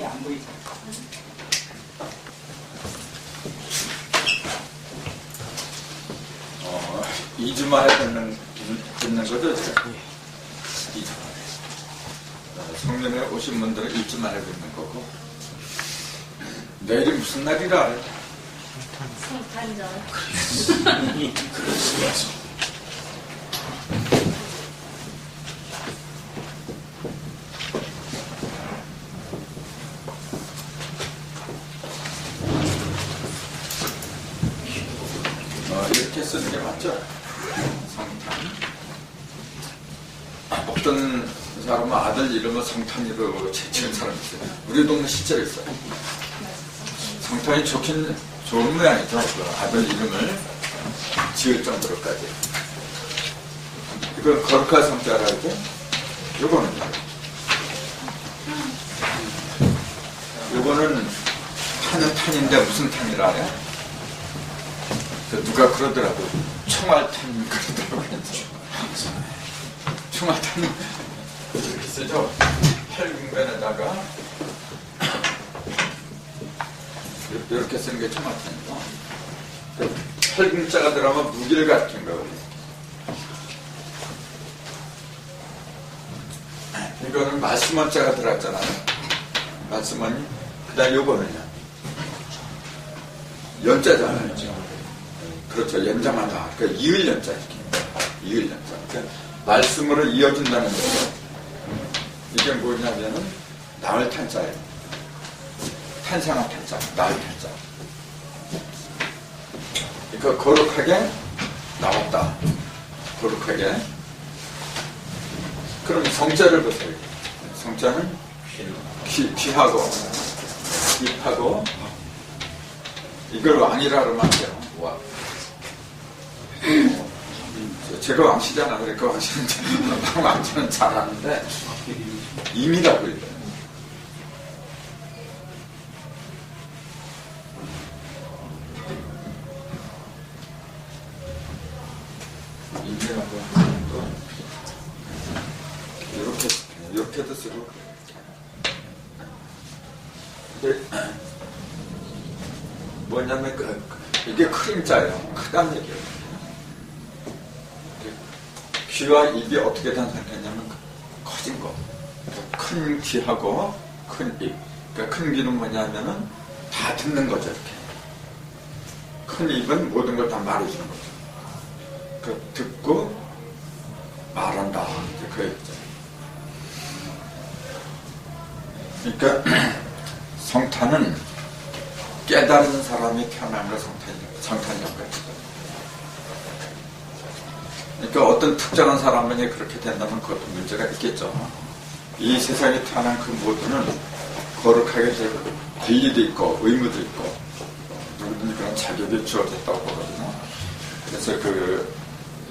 이게 안 보이죠? 2주 만에 듣는 거죠, 제가? 2주 만에. 성년에 오신 분들은 1주 만에 듣는 거고. 내일이 무슨 날이라 알아요? 성탄절. 이렇게 쓰는 게 맞죠? 성탄. 어떤 사람은 아들 이름을 성탄이로 제치는 사람이 있어요. 우리 동네 실제로 있어요. 성탄이 좋은 모양이죠. 그 아들 이름을 지을 정도로까지. 이걸 거룩할 성자라 하죠. 요거는 탄은 탄인데 무슨 탄이라 해요? 누가 그러더라고. 총알탄 그러더라고요. 총알탄 이렇게 쓰죠. 혈궁변에다가 이렇게 쓰는 게 총알탄이고, 혈궁자가 들어가면 무기를 가리킨 거거든요. 이거는 말씀원자가 들어갔잖아요. 말씀원이. 그 다음에 요거는요. 연자잖아요. 그렇죠. 연자마다. 그러니까 이을연자 이렇게. 이을연자. 그러니까 말씀으로 이어진다는 거죠. 이게 뭐냐면은 나을 탄자예요. 탄생한 탄자, 나을 탄자. 그러니까 거룩하게 나왔다. 거룩하게. 그럼 성자를 보세요. 성자는 귀하고 입하고 이걸 왕이라 그러면 안 돼요. 왕. 제가 왕씨잖아. 그러니까 왕씨는 잘하는데 임이라고 해요. 임이라고 하는 거 이렇게도 쓰고. 근데 뭐냐면 이게 크림자예요. 크다는 얘기예요. 귀와 입이 어떻게 탄생했냐면 커진 거. 큰 귀하고 큰 입. 그러니까 큰 귀는 뭐냐면은 다 듣는 거죠. 이렇게. 큰 입은 모든 걸 다 말해주는 거죠. 그 듣고 말한다. 이제 그 얘기죠. 그러니까 성탄은 깨달은 사람이 태어난 거 성탄이었거든요. 그러니까 어떤 특정한 사람만이 그렇게 된다면 그것도 문제가 있겠죠. 이 세상에 태어난 그 모두는 거룩하게 되고 권리도 있고 의무도 있고 누구든지 그런 자격이 주어졌다고 보거든요. 그래서 그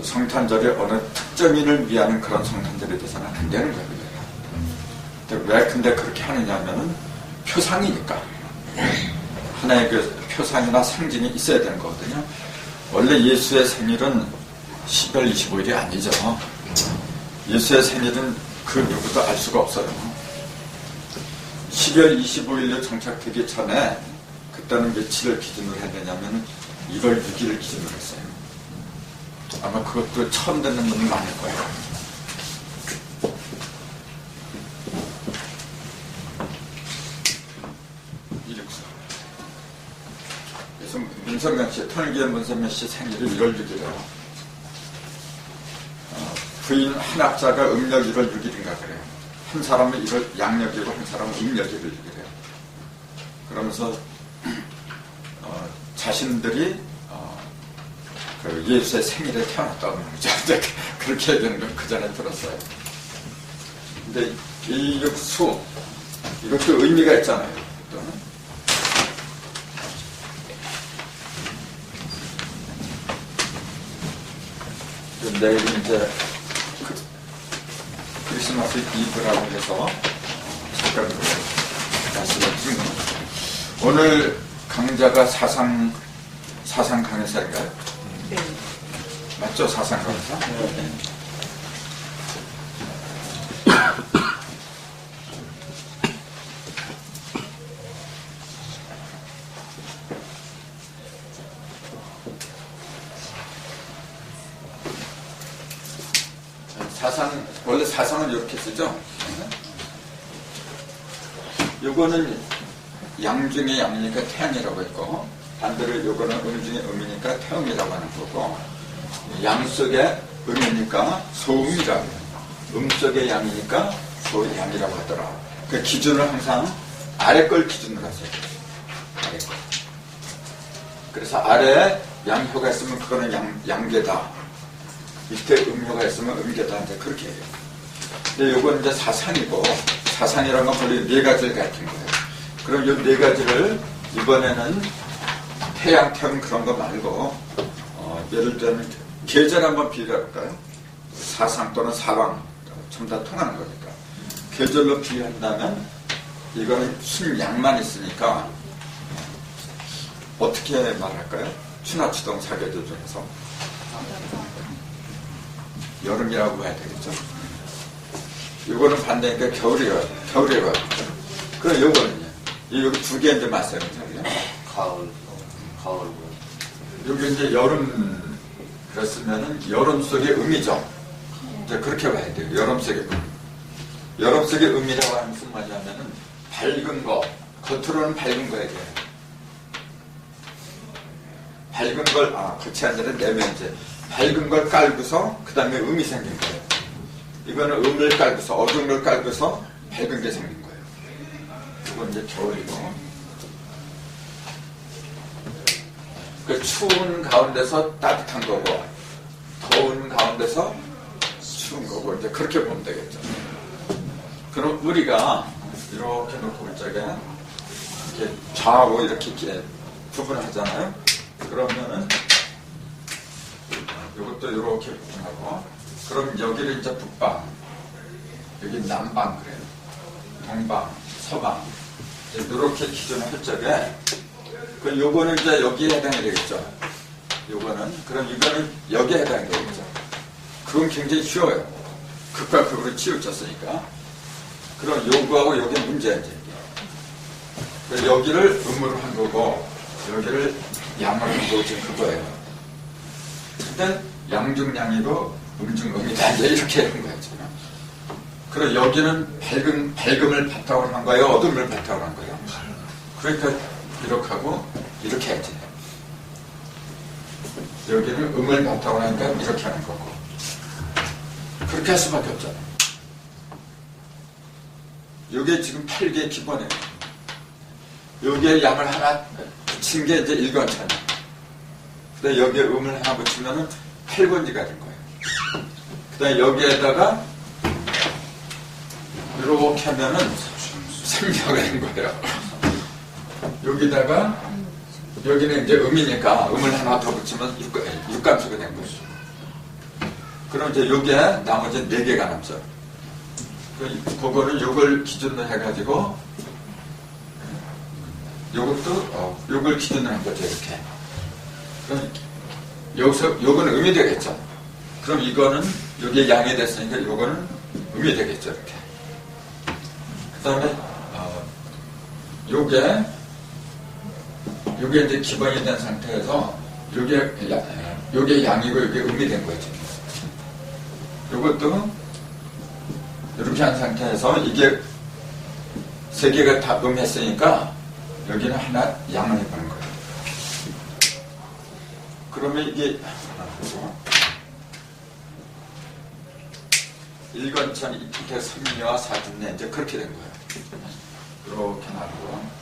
성탄절이 어느 특정인을 위하는 그런 성탄절이 돼서는 안 되는 거예요. 왜 근데 그렇게 하느냐 하면은 표상이니까. 하나의 그 표상이나 상징이 있어야 되는 거거든요. 원래 예수의 생일은 12월 25일이 아니죠. 예수의 생일은 그 누구도 알 수가 없어요. 12월 25일로 정착되기 전에 그때는 며칠을 기준으로 했느냐면 1월 6일을 기준으로 했어요. 아마 그것도 처음 듣는 분이 많을 거예요. 그래서 문선명 씨, 통일교회 문선명 씨 생일이 1월 6일이에요. 부인 한 학자가 음력 1월 6일인가 그래요. 한 사람은 양력이고 한 사람은 음력 1월 6일이에요. 그러면서 자신들이 그 예수의 생일에 태어났다고 하는 거죠. 그렇게 해야 되는 건 그 전에 들었어요. 근데 이 수 이것도 의미가 있잖아요. 내일 이제 크리스마스 이브라고 해서 잠깐 말씀을 드린 겁니다. 오늘 강좌가 사상 강의사인가요? 네. 맞죠? 사상 강의사? 네. 원래 사상은 이렇게 쓰죠. 요거는 양 중에 양이니까 태양이라고 했고, 반대로 요거는 음 중에 음이니까 태음이라고 하는 거고, 양 속에 음이니까 소음이라고 해요. 음 속에 양이니까 소양이라고 하더라. 그 기준을 항상 아래 걸 기준으로 하세요. 아래 걸. 그래서 아래에 양효가 있으면 그거는 양계다. 밑에 음효가 있으면 음계다. 이제 그렇게 해요. 근데 요건 이제 사상이고, 사상이라는 건 원래 네 가지를 가르친 거예요. 그럼 이 네 가지를 이번에는 태양, 태음 그런 거 말고, 예를 들면 계절 한번 비교해볼까요? 사상 또는 사방, 전부 다 통하는 거니까. 계절로 비교한다면, 이거는 순양만 있으니까, 어떻게 말할까요? 추나추동 사계절 중에서. 여름이라고 해야 되겠죠? 이거는 반대니까 겨울이라고 하죠. 그럼 요거는요? 여기 두 개인데 마찬가지예요. 가을. 여기 이제 여름, 그랬으면은 여름 속의 음이죠. 이제 그렇게 봐야 돼요. 여름 속의 음. 여름 속의 음이라고 하는 무슨 말이냐면은 밝은 거, 겉으로는 밝은 거야, 이게. 밝은 걸, 그치 아니라 내면 이제 밝은 걸 깔고서 그 다음에 음이 생긴 거예요. 이거는 음을 깔고서, 어두운 걸 깔고서 밝은 게 생긴 거예요. 이건 이제 겨울이고. 그 추운 가운데서 따뜻한 거고, 더운 가운데서 추운 거고, 이제 그렇게 보면 되겠죠. 그럼 우리가 이렇게 놓고 볼 적에 이렇게 좌우 이렇게 구분을 하잖아요. 그러면은 이것도 이렇게 구분하고, 그럼 여기를 이제 북방, 여기 남방 그래요. 동방, 서방. 이렇게 기준을 할 적에, 요거는 이제 여기에 해당이 되겠죠. 요거는. 그럼 이거는 여기에 해당이 되겠죠. 그건 굉장히 쉬워요. 극과 극으로 치우쳤으니까. 그럼 요거하고 요게 문제야, 이제. 그래서 여기를 음으로 한 거고, 여기를 양으로 한 거고, 지금 그거예요. 근데 양중양이고, 음중음이다. 이제 이렇게 한 거야, 지금. 그럼 여기는 밝음을 바탕으로 한 거예요? 어둠을 바탕으로 한 거예요? 그러니까 이렇게 하고 이렇게 해야지. 여기는 음을 바탕으로 하니까 이렇게 하는 거고. 그렇게 할 수밖에 없잖아요. 이게 지금 8개의 기본이에요. 여기에 양을 하나 붙인 게 이제 1권천이에요. 근데 여기에 음을 하나 붙이면은 8권지가 된 거예요. 그 다음에 여기에다가 이렇게 하면은 3녀가 된 거예요. 여기다가, 여기는 이제 음이니까 음을 하나 더 붙이면 육감수가 된 거죠. 그럼 이제 여기에 나머지 4개가 남죠. 그거를 요걸 기준으로 해가지고, 요것도, 요걸 기준으로 한 거죠, 이렇게. 그럼 여기서, 요거는 음이 되겠죠. 그럼 이거는, 여기에 양이 됐으니까 요거는 음이 되겠죠, 이렇게. 그 다음에, 요게 이제 기본이 된 상태에서, 요게 양이고, 요게 음이 된 거죠. 요것도, 이렇게 한 상태에서, 이게 3개가 다 음했으니까, 여기는 하나 양을 해보는 거예요. 그러면 이게, 일건천, 이렇게 3녀와 4분내, 이제 그렇게 된 거예요. 이렇게 나누고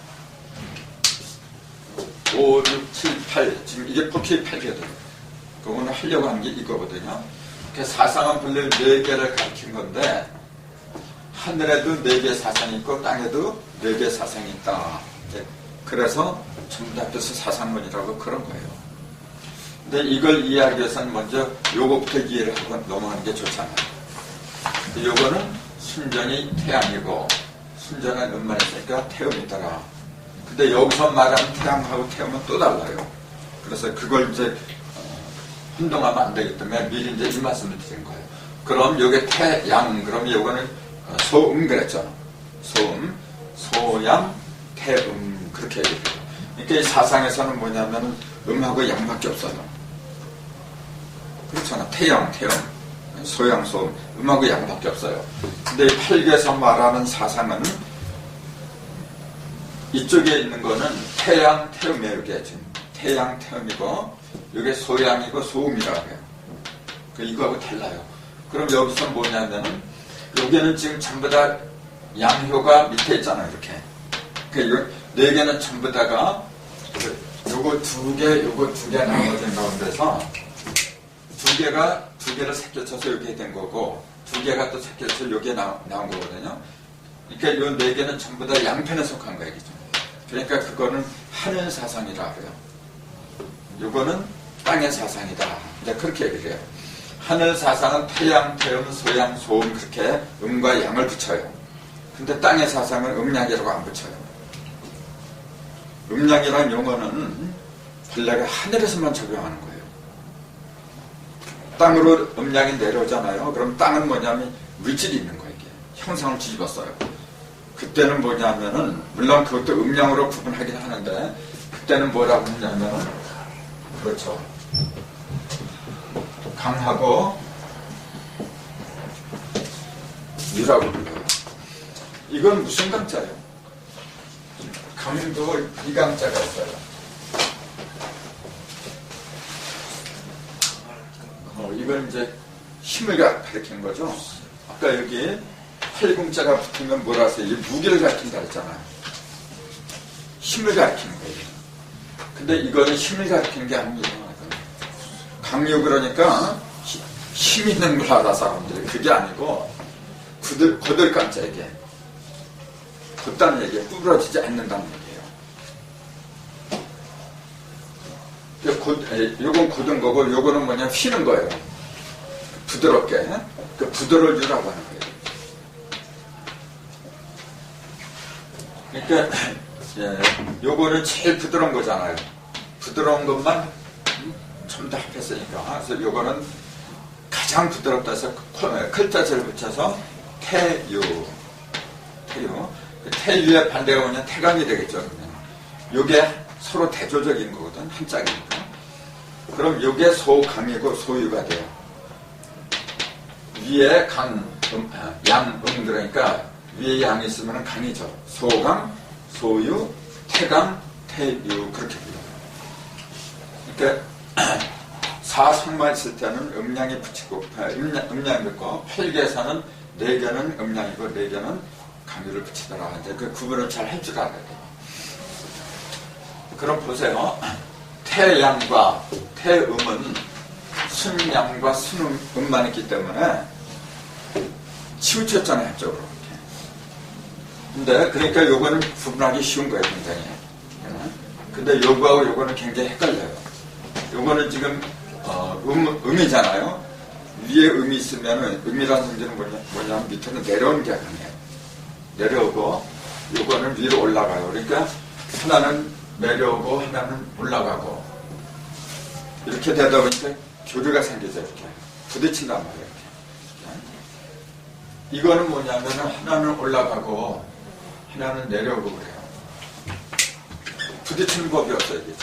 5, 6, 7, 8 지금 이게 포켓 8개거든요. 그거는 하려고 하는 게 이거거든요. 사상은 본래 4개를 가르친 건데 하늘에도 4개의 사상이 있고 땅에도 4개의 사상이 있다. 그래서 전부 다 합해서 사상론이라고 그런 거예요. 근데 이걸 이해하기 위해서는 먼저 요거부터 이해를 하고 넘어가는 게 좋잖아요. 요거는 순전히 태양이고 순전한 음만 있으니까 태음이더라. 근데 여기서 말하는 태양하고 태음은 또 달라요. 그래서 그걸 이제 혼동하면 안 되기 때문에 미리 이제 이 말씀을 드린 거예요. 그럼 요게 태양, 그럼 요거는 소음 그랬죠. 소음, 소양, 태음 그렇게 얘기해요. 그러니까 이 사상에서는 뭐냐면 음하고 양밖에 없어요. 그렇잖아. 태양, 태음. 소양, 소음, 음하고 양밖에 없어요. 근데 이 팔계에서 말하는 사상은 이쪽에 있는 거는 태양, 태음이에요. 이게 지금 태양, 태음이고 이게 소양이고 소음이라고 해요. 이거하고 달라요. 그럼 여기서 뭐냐면은 여기는 지금 전부 다 양효가 밑에 있잖아요. 이렇게. 그러니까 네 개는 전부 다가 요거 두 개, 요거 두 개 나눠진 가운데서 두 개를 섞여쳐서 이렇게 된 거고 두 개가 또 섞여서 여기에 나온 거거든요. 그러니까 요 네 개는 전부 다 양편에 속한 거예요. 그러니까 그거는 하늘 사상이라 그래요. 요거는 땅의 사상이다. 이제 그렇게 얘기를 해요. 하늘 사상은 태양, 태음, 소양, 소음 그렇게 음과 양을 붙여요. 근데 땅의 사상은 음양이라고 안 붙여요. 음양이라는 용어는 본래 하늘에서만 적용하는 거예요. 땅으로 음양이 내려오잖아요. 그럼 땅은 뭐냐면 물질이 있는 거예요. 이게. 형상을 뒤집었어요. 그때는 뭐냐면은 물론 그것도 음양으로 구분하긴 하는데 그때는 뭐라고 했냐면은 그렇죠. 강하고 유라고 불러요. 이건 무슨 강자예요? 강도 이 강자가 있어요. 이건 이제 힘을 가리키는 거죠. 아까 여기 팔궁자가 붙으면 뭐라 하세요? 이 무게를 가리킨다 했잖아요. 힘을 가리키는 거예요. 근데 이거는 힘을 가리키는 게 아닙니다. 강요 그러니까 힘 있는 걸 알아 사람들이. 그게 아니고 거들 깜짝 얘기해. 걷다는 얘기에 부러지지 않는다는 얘기예요. 요건 굳은 거고 요거는 뭐냐 휘는 거예요. 부드럽게. 그 부드러울 유라고 하는 거예요. 그러니까 요거는 제일 부드러운 거잖아요. 부드러운 것만 전부 다 합했으니까. 그래서 요거는 가장 부드럽다 해서 클자체를 붙여서 태유. 그 태유의 반대가 뭐냐 태강이 되겠죠. 요게 서로 대조적인 거거든. 한 짝이니까. 그럼 요게 소강이고 소유가 돼요. 위에 양, 그러니까 위에 양이 있으면 강이죠. 소강, 소유, 태강, 태유 그렇게 불러요. 그러니까 사성만 있을 때는 음양이 붙이고 음양이 붙고 팔계에서는 네 개는 음양이고 네 개는 강유를 붙이더라. 이제 그 구분을 잘 할 줄 알아야 돼요. 그럼 보세요. 태양과 태음은 순양과 순음만 있기 때문에 치우쳤잖아요, 한쪽으로. 근데 그러니까 요거는 구분하기 쉬운 거예요, 굉장히. 근데 요거하고 요거는 굉장히 헷갈려요. 요거는 지금 음이잖아요. 위에 음이 있으면은 음이라는 성질은 뭐냐면 밑으로 내려오는 게 강해요. 내려오고 요거는 위로 올라가요. 그러니까 하나는 내려오고 하나는 올라가고 이렇게 되다 보니까 교류가 생기죠. 이렇게 부딪힌단 말이에요. 이렇게. 이거는 뭐냐면은 하나는 올라가고 하나는 내려오고 그래요. 부딪히는 법이 없어요. 이게.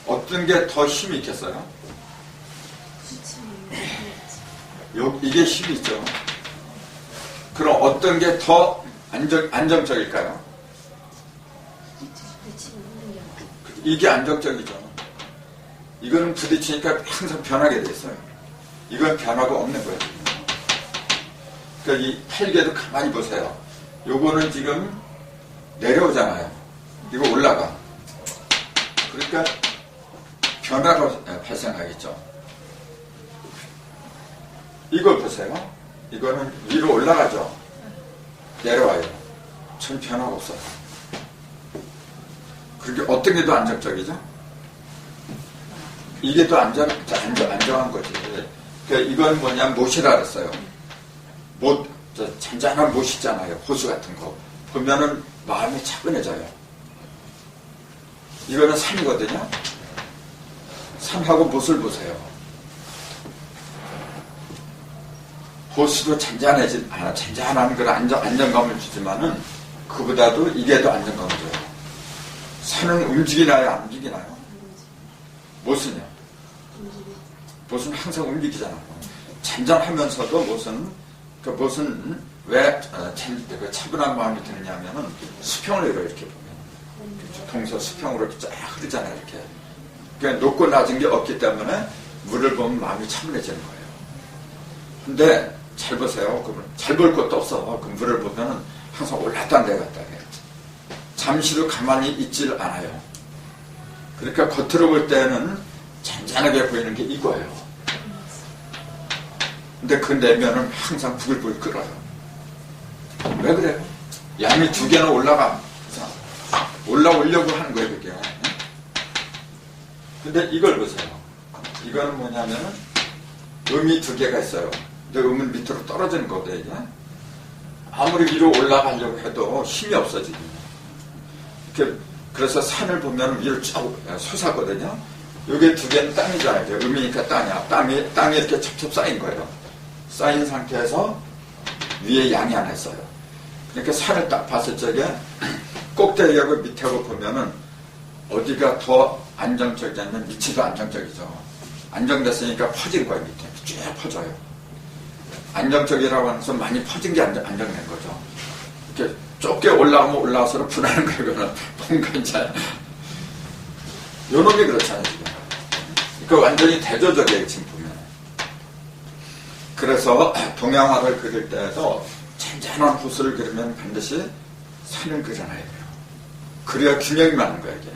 어떤 게 더 힘이 있겠어요? 이게 힘이 있죠. 그럼 어떤 게 더 안정적일까요? 이게 안정적이죠. 이거는 부딪히니까 항상 변하게 돼 있어요. 이건 변화가 없는 거예요. 그러니까 이 팔개도 가만히 보세요. 요거는 지금 내려오잖아요. 이거 올라가. 그러니까 변화가 발생하겠죠. 이걸 보세요. 이거는 위로 올라가죠. 내려와요. 전 변화가 없어요. 그게 어떤 게 더 안정적이죠? 이게 더 안정한 거지. 그러니까 이건 뭐냐면 못이라 그랬어요. 잔잔한 못 있잖아요. 호수 같은 거. 보면은 마음이 차분해져요. 이거는 산이거든요. 산하고 못을 보세요. 호수도 잔잔한 그런 안정감을 주지만은 그보다도 이게 더 안정감을 줘요. 산은 움직이나요? 안 움직이나요? 못은요? 못은 항상 움직이잖아요. 잔잔하면서도 무슨 왜 차분한 마음이 드느냐면은 수평을 이렇게 보면 동서 수평으로 이렇게 쫙 흐르잖아요. 이렇게. 그러니까 높고 낮은 게 없기 때문에 물을 보면 마음이 차분해지는 거예요. 근데 잘 보세요. 그러면 잘 볼 것도 없어. 그 물을 보면은 항상 올랐다 내렸다 해요. 잠시도 가만히 있질 않아요. 그러니까 겉으로 볼 때는 잔잔하게 보이는 게 이거예요. 근데 그 내면은 항상 부글부글 끓어요. 왜 그래요? 양이 2개나 올라오려고 하는 거예요, 그게. 근데 이걸 보세요. 이거는 뭐냐면은 음이 2개가 있어요. 근데 음은 밑으로 떨어지는 거거든요, 이게. 아무리 위로 올라가려고 해도 힘이 없어, 지금. 이렇게, 그래서 산을 보면 위로 쭉 솟았거든요. 요게 2개는 땅이잖아요. 음이니까 땅이야. 땅이 이렇게 첩첩 쌓인 거예요. 쌓인 상태에서 위에 양이 하나 있어요. 그러니까 산을 딱 봤을 적에 꼭대기하고 밑하고 보면은 어디가 더 안정적이냐면 밑이 안정적이죠. 안정됐으니까 퍼진 거예요. 밑에 쭉 퍼져요. 안정적이라고 하면서 많이 퍼진 게 안정된 거죠. 이렇게 좁게 올라가면 올라갈수록 분하는 거예요. 이거는 뭔가 이제 요놈이 그렇잖아요. 지금. 그러니까 완전히 대조적이에요. 지금 보면. 그래서 동양화를 그릴 때에도 잔잔한 호수를 그리면 반드시 산을 그려놔야 돼요. 그래야 균형이 맞는 거예요. 이게.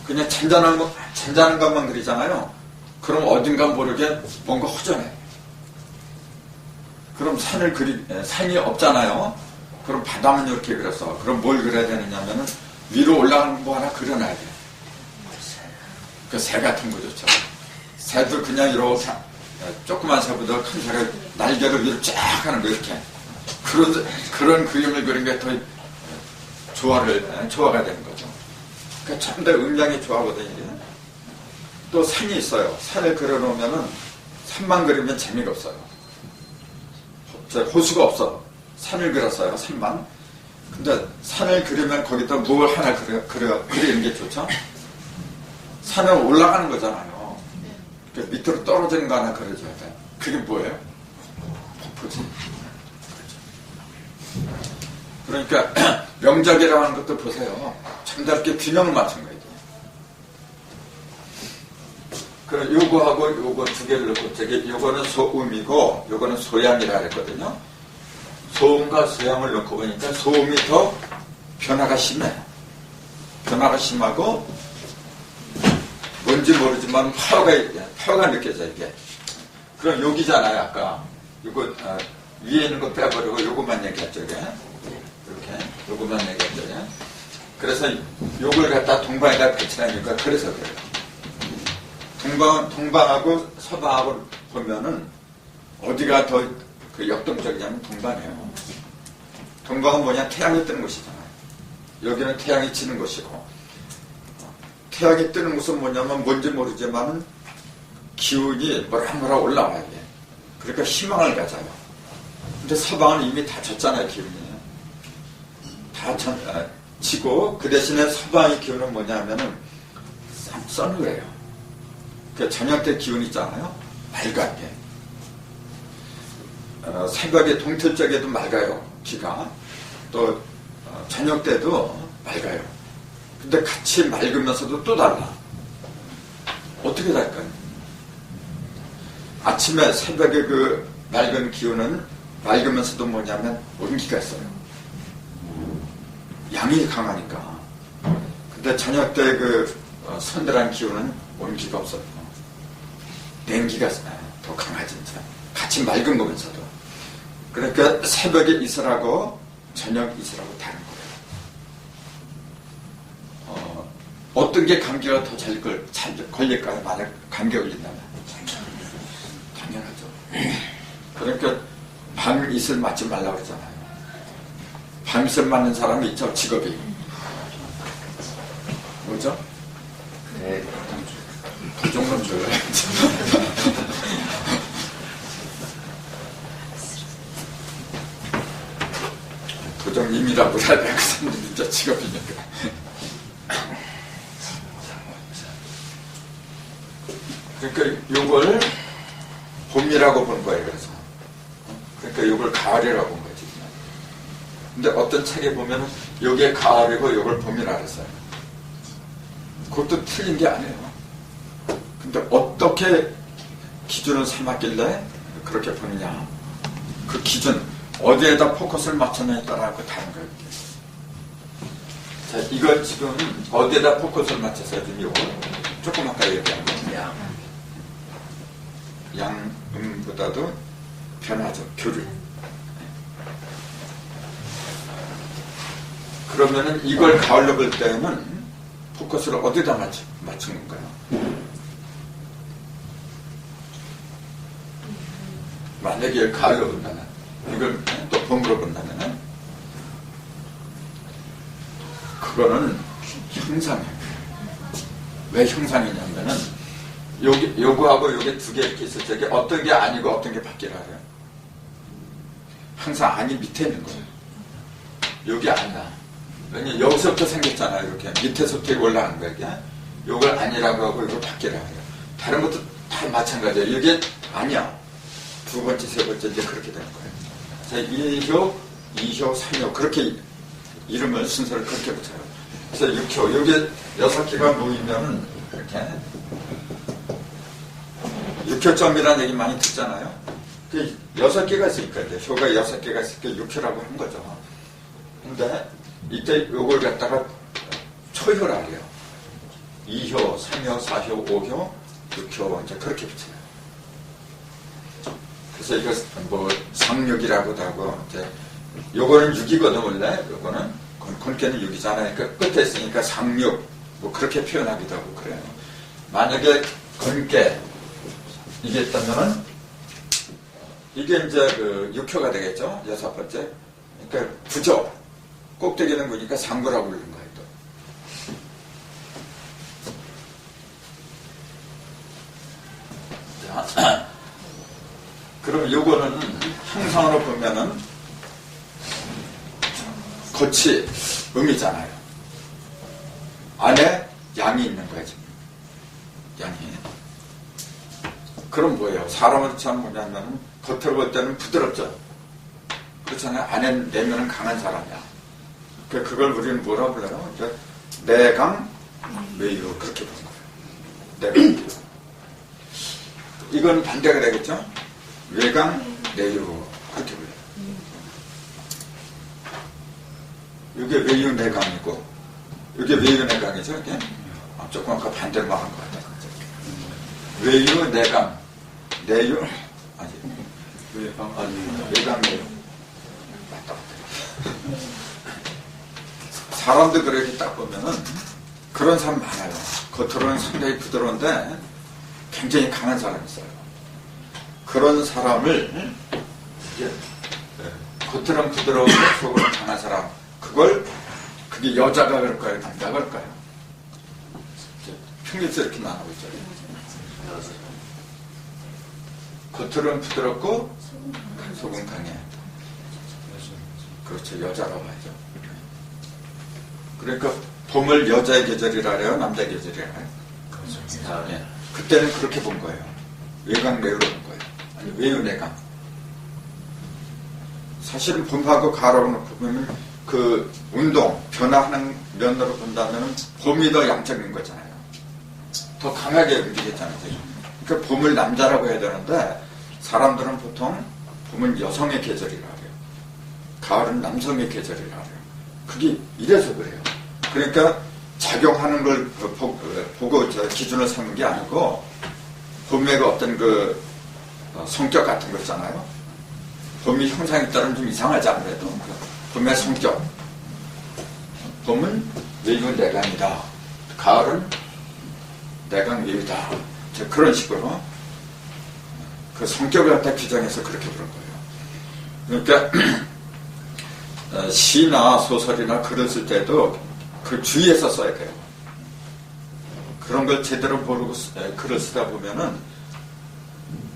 그냥 잔잔한 것만 그리잖아요. 그럼 어딘가 모르게 뭔가 허전해. 그럼 산이 없잖아요. 그럼 바다만 이렇게 그렸어. 그럼 뭘 그려야 되느냐면은 위로 올라가는 거 하나 그려놔야 돼. 그 새 같은 거 좋죠. 새도 그냥 이렇게 조그만 새보다 큰 새가 날개를 위로 쫙 하는 거 이렇게. 그런 그림을 그린 게 더 조화가 되는 거죠. 그러니까 참 더 음양이 조화거든요. 이게. 또 산이 있어요. 산을 그려놓으면은 산만 그리면 재미가 없어요. 호수가 없어. 산을 그렸어요. 산만. 근데 산을 그리면 거기다 뭘 하나 그리는 게 좋죠? 산은 올라가는 거잖아요. 그러니까 밑으로 떨어지는 거 하나 그려줘야 돼. 그게 뭐예요? 폭포지. 그러니까 명작이라고 하는 것도 보세요. 참답게 균형을 맞춘 거예요. 그럼 요거하고 요거 2개를 넣고 요거는 소음이고 요거는 소양이라 그랬거든요. 소음과 소양을 넣고 보니까 소음이 더 변화가 심해. 변화가 심하고 뭔지 모르지만 파워가 느껴져 이게. 그럼 여기잖아요. 아까 요거 위에 있는 거 빼버리고 요것만 얘기했죠. 이렇게 요것만 얘기했죠. 그래서 요걸 갖다 동방에다 배치하니까 그래서 그래요. 동방하고 서방하고 보면은 어디가 더 그 역동적이냐면 동방이에요. 동방은 뭐냐? 태양이 뜨는 곳이잖아요. 여기는 태양이 지는 곳이고, 태양이 뜨는 곳은 뭐냐면 뭔지 모르지만은 기운이 뭐라 올라와야 돼. 그러니까 희망을 가져요. 근데 서방은 이미 다 졌잖아요. 기운이 다 지고, 그 대신에 서방의 기운은 뭐냐면은 서늘해요. 그 저녁 때 기운 있잖아요. 맑게. 새벽에 동틀 적에도 맑아요. 기가. 또 저녁 때도 맑아요. 근데 같이 맑으면서도 또 달라. 어떻게 달까요? 아침에 새벽에 그 맑은 기운은 맑으면서도 뭐냐면 온기가 있어요. 양이 강하니까. 근데 저녁 때 그 선들한 기운은 온기가 없어요. 냉기가 더 강하지. 같이 맑은 거면서도. 그러니까 새벽에 있으라고 저녁 있으라고 다른 거예요. 어떤 게 감기가 더 잘 걸릴까요? 만약 감기 걸린다면 당연하죠. 그러니까 밤 이슬 맞지 말라고 그러잖아요. 밤 이슬 맞는 사람이 있죠. 직업이 뭐죠? 네. 그 정도는 줘요. 도정님이라고 해야 돼. 그 사람들 진짜 직업이니까. 그러니까 요걸 봄이라고 본 거예요. 그래서 그러니까 이걸 가을이라고 본 거지. 근데 어떤 책에 보면은 이게 가을이고 이걸 봄이라 그랬어요. 그것도 틀린 게 아니에요. 근데 어떻게 기준을 삼았길래 그렇게 보느냐, 그 기준 어디에다 포커스를 맞췄느냐에 따라 그 다른 거예요. 자, 이걸 지금 어디에다 포커스를 맞춰서 지금 이거 조금 아까 얘기한 거 양음보다도 변화죠. 교류. 그러면은 이걸 가을로 볼 때는 포커스를 어디다 맞춘 건가요? 만약에 가을로 본다면, 이걸 또 봄으로 본다면은, 그거는 형상이에요. 왜 형상이냐면은, 요거하고 요게 두 개 이렇게 있을 때, 어떤 게 아니고 어떤 게 바뀌라 그래요. 항상 안이 밑에 있는 거예요. 요게 아니야. 왜냐면 여기서부터 생겼잖아요. 이렇게 밑에서부터 올라가는 거예요. 이게. 요걸 아니라고 하고 이걸 바뀌라 그래요. 다른 것도 다 마찬가지예요. 이게 아니야. 두 번째, 세 번째 이제 그렇게 되는 거예요. 자, 1효, 2효, 3효 그렇게 이름을 순서를 그렇게 붙여요. 그래서 6효, 여기 6개가 모이면 이렇게 6효점이라는 얘기 많이 듣잖아요. 6개가 있으니까 이제 효가 6개가 있으니까 6효라고 한 거죠. 근데 이때 요걸 갖다가 초효라 그래요. 2효, 3효, 4효, 5효, 6효 이제 그렇게 붙여요. 그래서 이거 뭐 상육이라고도 하고 이제 요거는 6이거든 원래. 요거는 건께는 6이잖아요. 그러니까 끝에 있으니까 상육 뭐 그렇게 표현하기도 하고 그래요. 만약에 건께 이게 있다면은 이게 이제 그 6효가 되겠죠. 6번째. 그러니까 구조 꼭대기는 거니까 상구라고 부르는 거예요. 또. 자, 그럼 요거는 형상으로 보면은 겉이 음이잖아요. 안에 양이 있는 거예요, 지금. 양이. 그럼 뭐예요? 사람을 참 뭐냐면은 겉으로 볼 때는 부드럽죠. 그렇잖아요. 안에 내면은 강한 사람이야. 그걸 우리는 뭐라고 불러요? 내강, 외유. 그렇게 보는 거예요. 내강, 외유. 이건 반대가 되겠죠? 외강, 내유. 그렇게 불러요. 이게 외유, 내강이고, 이게 외유, 내강이죠? 이게? 조금 아까 반대로 말한 것 같아요. 외유, 내강. 내유, 아니. 외강, 아니. 외강, 내유. 맞다, 맞다. 사람들 그렇게 딱 보면은 그런 사람 많아요. 겉으로는 상당히 부드러운데 굉장히 강한 사람이 있어요. 그런 사람을 겉으로는 부드러운데 속으로는 강한 사람. 그게 여자가 그럴까요? 남자가 그럴까요? 평균에서 이렇게 나누고 있죠. 겉으로는 부드럽고 속은 강해. 그렇죠. 여자라고 하죠. 그러니까 봄을 여자의 계절이라 해요? 남자의 계절이라 해요? 그렇죠. 예. 그때는 그렇게 본 거예요. 외강, 내유로 본 거예요. 아니, 외유, 내강. 사실은 봄하고 가을하고 놓고 보면 그 운동, 변화하는 면으로 본다면 봄이 더 양적인 거잖아요. 더 강하게 움직였잖아요. 그러니까 봄을 남자라고 해야 되는데 사람들은 보통 봄은 여성의 계절이라 해요. 가을은 남성의 계절이라 해요. 그게 이래서 그래요. 그러니까 작용하는 걸 보고 기준을 삼는 게 아니고 봄의 어떤 그 성격 같은 거 있잖아요. 봄이 형상에 따르면 좀 이상하지 않아도 봄의 성격. 봄은 외유 내강이다. 가을은 내강 외유다. 그런 식으로 그 성격을 갖다 규정해서 그렇게 부른 거예요. 그러니까 시나 소설이나 글을 쓸 때도 그 주의해서 써야 돼요. 그런 걸 제대로 모르고 글을 쓰다 보면은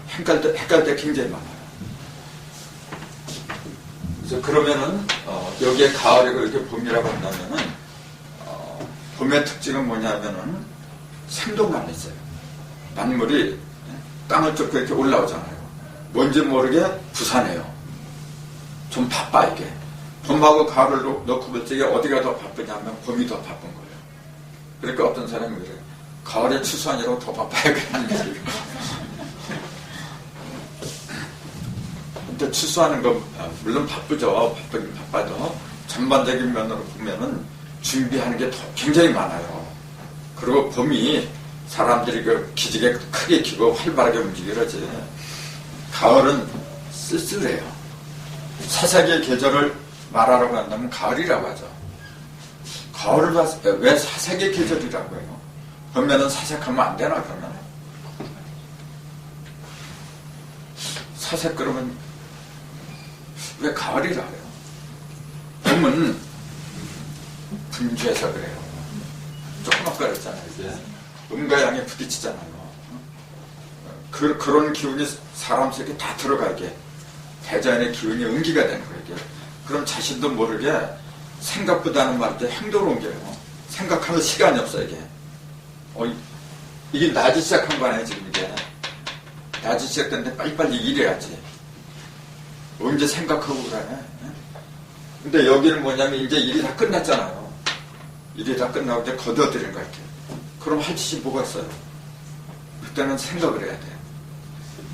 헷갈릴 때 굉장히 많아요. 그래서 그러면은 여기에 가을이고 이렇게 봄이라고 한다면은 봄의 특징은 뭐냐면은 생동감이 있어요. 만물이 땅을 쫓고 이렇게 올라오잖아요. 뭔지 모르게 부산해요. 좀 바빠 이게. 봄하고 가을을 넣고 볼 적에 어디가 더 바쁘냐면 봄이 더 바쁜 거예요. 그러니까 어떤 사람이 그래요. 가을에 추수하느라고 더 바빠야겠다는 거예요. 근데 추수하는 거 물론 바쁘죠. 바쁘긴 바빠도 전반적인 면으로 보면은 준비하는 게 더 굉장히 많아요. 그리고 봄이 사람들이 그 기지개 크게 키고 활발하게 움직이러지. 가을은 쓸쓸해요. 사색의 계절을 말하라고 한다면 가을이라고 하죠. 가을을 왜 사색의 계절이라고 해요? 그러면은 사색하면 안 되나 그러면? 사색 그러면 왜 가을이라 해요? 봄은 분주해서 그래요. 조금 아까 그랬잖아요. 이게 음과 양에 부딪히잖아요. 그런 기운이 사람 속에 다 들어가게 대자연의 기운이 응기가 되는 거예요. 이게. 그럼 자신도 모르게 생각보다는 말이죠. 행동으로 옮겨요. 생각하는 시간이 없어요. 이게. 이게 낮이 시작한 거 아니에요. 지금 이게. 낮이 시작됐는데 빨리빨리 일해야지. 언제 생각하고 그러네. 근데 여기는 뭐냐면 이제 일이 다 끝났잖아요. 일이 다 끝나고 이제 거둬들인 거 이렇게. 그럼 할 짓이 뭐가 있어요? 그때는 생각을 해야 돼요.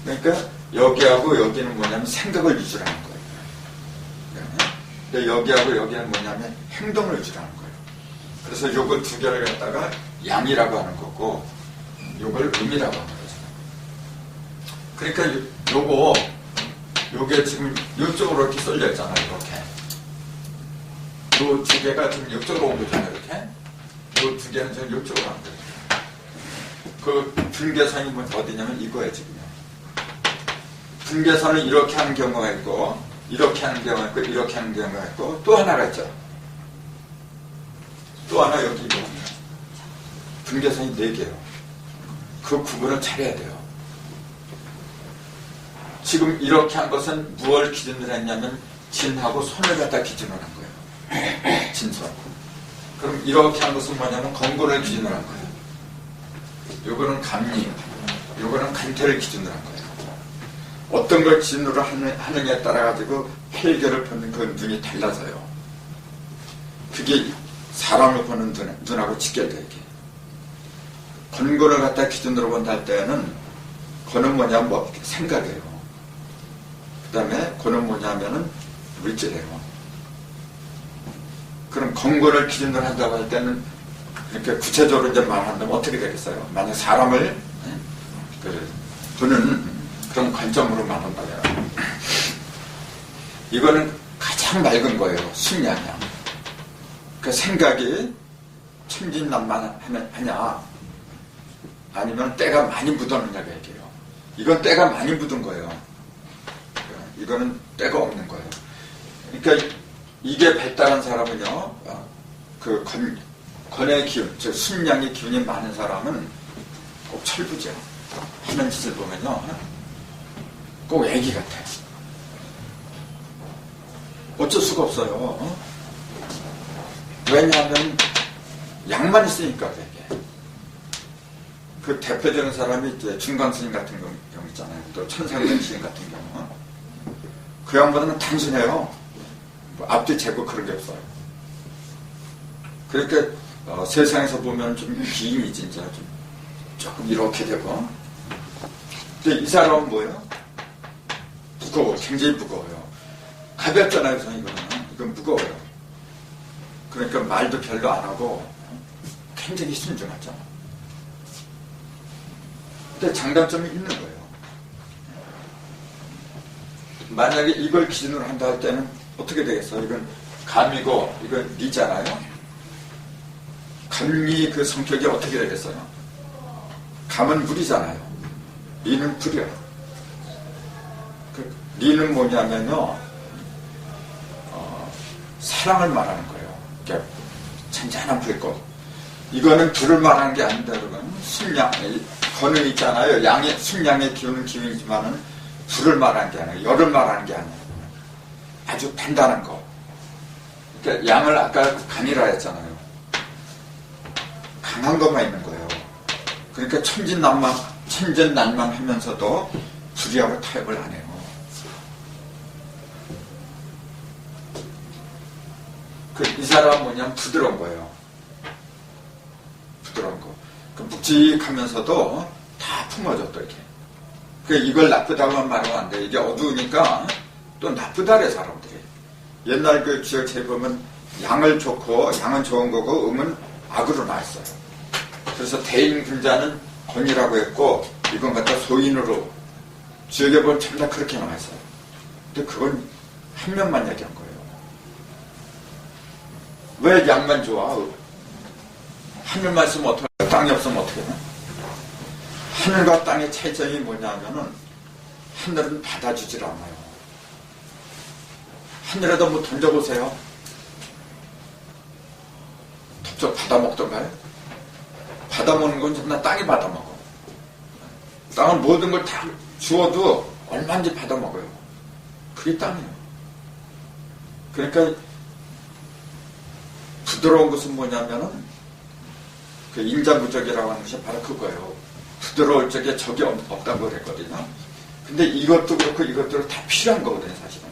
그러니까 여기하고 여기는 뭐냐면 생각을 위주라는 거예요. 근데 여기하고 여기는 뭐냐면 행동을 위주라는 거예요. 그래서 요걸 두 개를 갖다가 양이라고 하는 거고 요걸 음이라고 하는 거죠. 그러니까 요게 지금 이쪽으로 이렇게 쏠려 있잖아요. 이렇게. 요 두 개가 지금 이쪽으로 온 거잖아요. 이렇게. 요 두 개는 지금 이쪽으로 온 거예요. 그 분계선이 뭐 어디냐면 이거예요. 지금요. 분계선은 이렇게 하는 경우가 있고 이렇게 하는 경우가 있고 이렇게 하는 경우가 있고 또 하나가 있죠. 또 하나 여기 있고 분계선이 4개예요. 그 구분을 잘해야 돼요. 지금 이렇게 한 것은 무엇을 기준으로 했냐면 진하고 손을 갖다 기준으로 한 거예요. 진손. 그럼 이렇게 한 것은 뭐냐면 건고를 기준으로 한 거예요. 요거는 감리, 요거는 간태를 기준으로 한 거예요. 어떤 걸 기준으로 하느냐에 따라 가지고 헬결을 보는 그 눈이 달라져요. 그게 사람을 보는 눈하고 직결돼요. 이게. 건고를 갖다 기준으로 본다 할 때는 그는 뭐냐면 생각이에요. 그 다음에 그는 뭐냐면은 물질이에요. 그럼 건고를 기준으로 한다고 할 때는 이렇게 구체적으로 이제 말한다면 어떻게 되겠어요? 만약 사람을 보는 그런 관점으로 말한다면 이거는 가장 맑은 거예요. 순양이야. 그 생각이 천진난만하냐 아니면 때가 많이 묻었느냐가 얘기해요. 이건 때가 많이 묻은 거예요. 이거는 때가 없는 거예요. 그러니까 이게 발달한 사람은요, 그 권의 기운, 즉 순양의 기운이 많은 사람은 꼭 철부죠. 하는 짓을 보면요, 꼭 애기 같아요. 어쩔 수가 없어요. 왜냐하면 양만 있으니까 되게. 그 대표적인 사람이 이제 중광스님 같은 경우 있잖아요. 또 천상경 스님 같은 경우. 그 양반은 단순해요. 뭐 앞뒤 재고 그런 게 없어요. 그러니까 세상에서 보면 좀 기인이 진짜 좀 조금 이렇게 되고. 근데 이 사람은 뭐예요? 무거워. 굉장히 무거워요. 가볍잖아요. 이건 무거워요. 그러니까 말도 별로 안 하고 굉장히 순종하죠. 근데 장단점이 있는 거예요. 만약에 이걸 기준으로 한다 할 때는 어떻게 되겠어요? 이건 감이고 이건 리잖아요. 감리 그 성격이 어떻게 되겠어요? 감은 물이잖아요. 리는 불이야. 그 리는 뭐냐면요, 사랑을 말하는 거예요. 그러니까 잔잔한 불꽃. 이거는 불을 말하는 게 아닌데 그러면 순양, 거는 있잖아요. 양의 순양의 기운은 기운이지만은 불을 말하는 게 아니에요. 열을 말하는 게 아니에요. 아주 단단한 거. 그러니까 양을 아까 간이라 했잖아요. 강한 것만 있는 거예요. 그러니까 천진난만 하면서도 불이하고 타협을 안 해요. 이 사람은 뭐냐면 부드러운 거예요. 부드러운 거. 그 묵직하면서도 다 품어져 또 이렇게. 이걸 나쁘다고만 말하면 안 돼. 이게 어두우니까 또 나쁘다 그래 사람들이. 옛날 그 지역책에 보면 양은 좋고 양은 좋은 거고 음은 악으로 나왔어요. 그래서 대인 군자는 권이라고 했고 이건 갖다 소인으로 지역에 보면 전부 다 그렇게 나왔어요. 근데 그건 한 명만 얘기한 거예요. 왜 양만 좋아? 하늘만 있으면 어떻게 해? 땅이 없으면 어떻게 해? 하늘과 땅의 차이점이 뭐냐면은 하늘은 받아주질 않아요. 하늘에다 뭐 던져보세요. 덥죠? 받아먹던가요? 받아먹는 건 전부 다 땅이 받아먹어. 땅은 모든 걸 다 주어도 얼마인지 받아먹어요. 그게 땅이에요. 그러니까 부드러운 것은 뭐냐면은 그 인자부적이라고 하는 것이 바로 그거예요. 부드러울 적에 적이 없다고 그랬거든요. 근데 이것도 그렇고 이것도 다 필요한 거거든요, 사실은.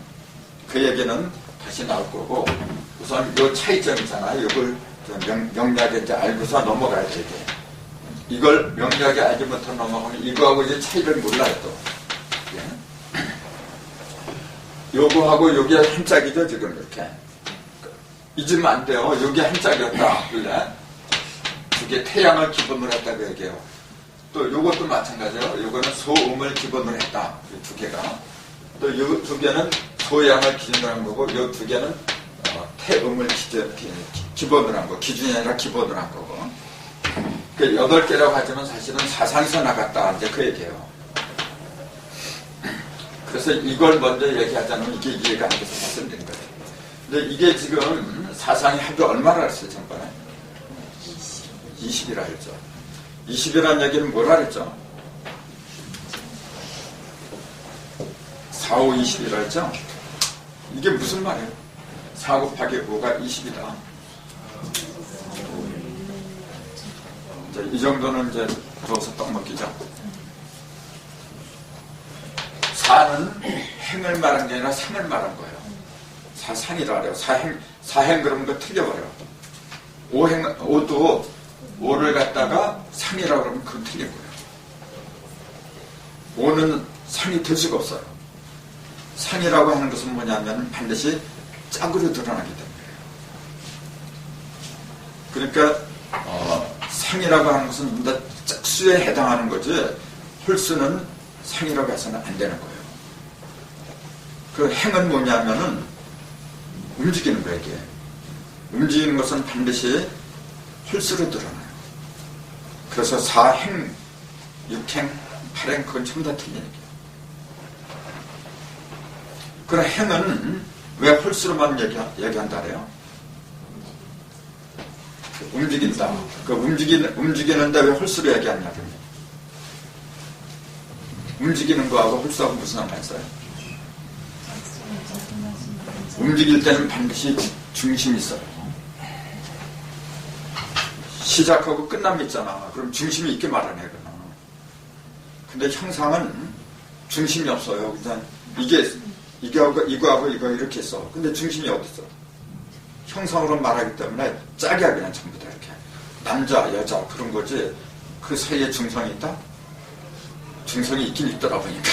그 얘기는 다시 나올 거고, 우선 요 차이점이잖아요. 이걸 명료하게 이제 알고서 넘어가야 돼, 이게. 이걸 명료하게 알지 못하고 넘어가면 이거하고 이제 차이를 몰라요, 또. 예? 요거하고 요게 한 짝이죠, 지금 이렇게. 잊으면 안 돼요. 요게 한 짝이었다, 원래. 이게 태양을 기본으로 했다고 얘기해요. 또 요것도 마찬가지예요. 요거는 소음을 기본으로 했다. 이 두 개가. 또 요 두 개는 소양을 기준으로 한 거고, 요 두 개는 태음을 기본으로 한 거. 기준이 아니라 기본으로 한 거고. 그 8개라고 하지만 사실은 사상에서 나갔다. 이제 그 얘기예요. 그래서 이걸 먼저 얘기하자면 이게 이해가 안 돼서 말씀드린 거예요. 근데 이게 지금 사상이 합이 얼마나 했어요, 전번에? 20이라 했죠. 20이라는 얘기는 뭐라 했죠? 4, 5, 20이라 했죠? 이게 무슨 말이에요? 4 곱하기 5가 20이다. 이제 이 정도는 이제 부어서 떡 먹기죠. 4는 행을 말한 게 아니라 상을 말한 거예요. 사상이라 그래요. 사행 그러면 그 틀려버려요. 5도 5를 갖다가 상이라고 그러면 그건 틀린 거예요. 5는 상이 될 수가 없어요. 상이라고 하는 것은 뭐냐면 반드시 짝으로 드러나기 때문에. 그러니까 상이라고 하는 것은 다 짝수에 해당하는 거지 홀수는 상이라고 해서는 안 되는 거예요. 그 행은 뭐냐면은 움직이는 거예요. 이게. 움직이는 것은 반드시 홀수로 드러나요. 그래서 4행, 6행, 8행 그건 전부 다 틀린 얘기예요. 그럼 행은 왜 홀수로만 얘기한다 그래요? 움직인다. 그 움직이는데 왜 홀수로 얘기하냐고요. 움직이는 거하고 홀수하고 무슨 상관이 있어요? 움직일 때는 반드시 중심이 있어요. 시작하고 끝남이 있잖아. 그럼 중심이 있게 말하네, 그는. 근데 형상은 중심이 없어요. 그냥 이거하고 이거 이렇게 써. 근데 중심이 어디 있어? 형상으로 말하기 때문에 짝이야, 그냥 전부 다 이렇게. 남자, 여자, 그런 거지. 그 사이에 중성이 있다? 중성이 있긴 있더라 보니까.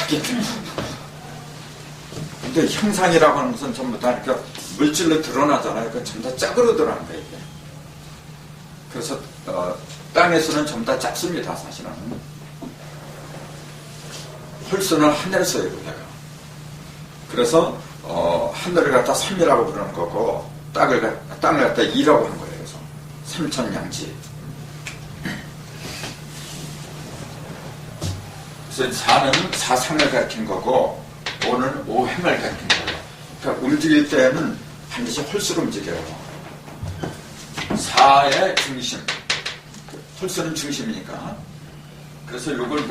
근데 형상이라고 하는 것은 전부 다 그러니까 물질로 드러나잖아요. 그 전부 다 짝으로 드러나는 거예요, 이게. 그래서 땅에서는 전부 다 짝수입니다, 사실은. 홀수는 하늘을 써요, 내가. 그래서 하늘을 갖다 3이라고 부르는 거고 땅을 갖다 2라고 하는 거예요. 그래서 삼천양지. 그래서 4는 사상을 가리킨 거고 5는 오행을 가리킨 거예요. 그러니까 움직일 때는 반드시 홀수로 움직여요. 4의 중심. 홀수는 중심이니까. 그래서 이걸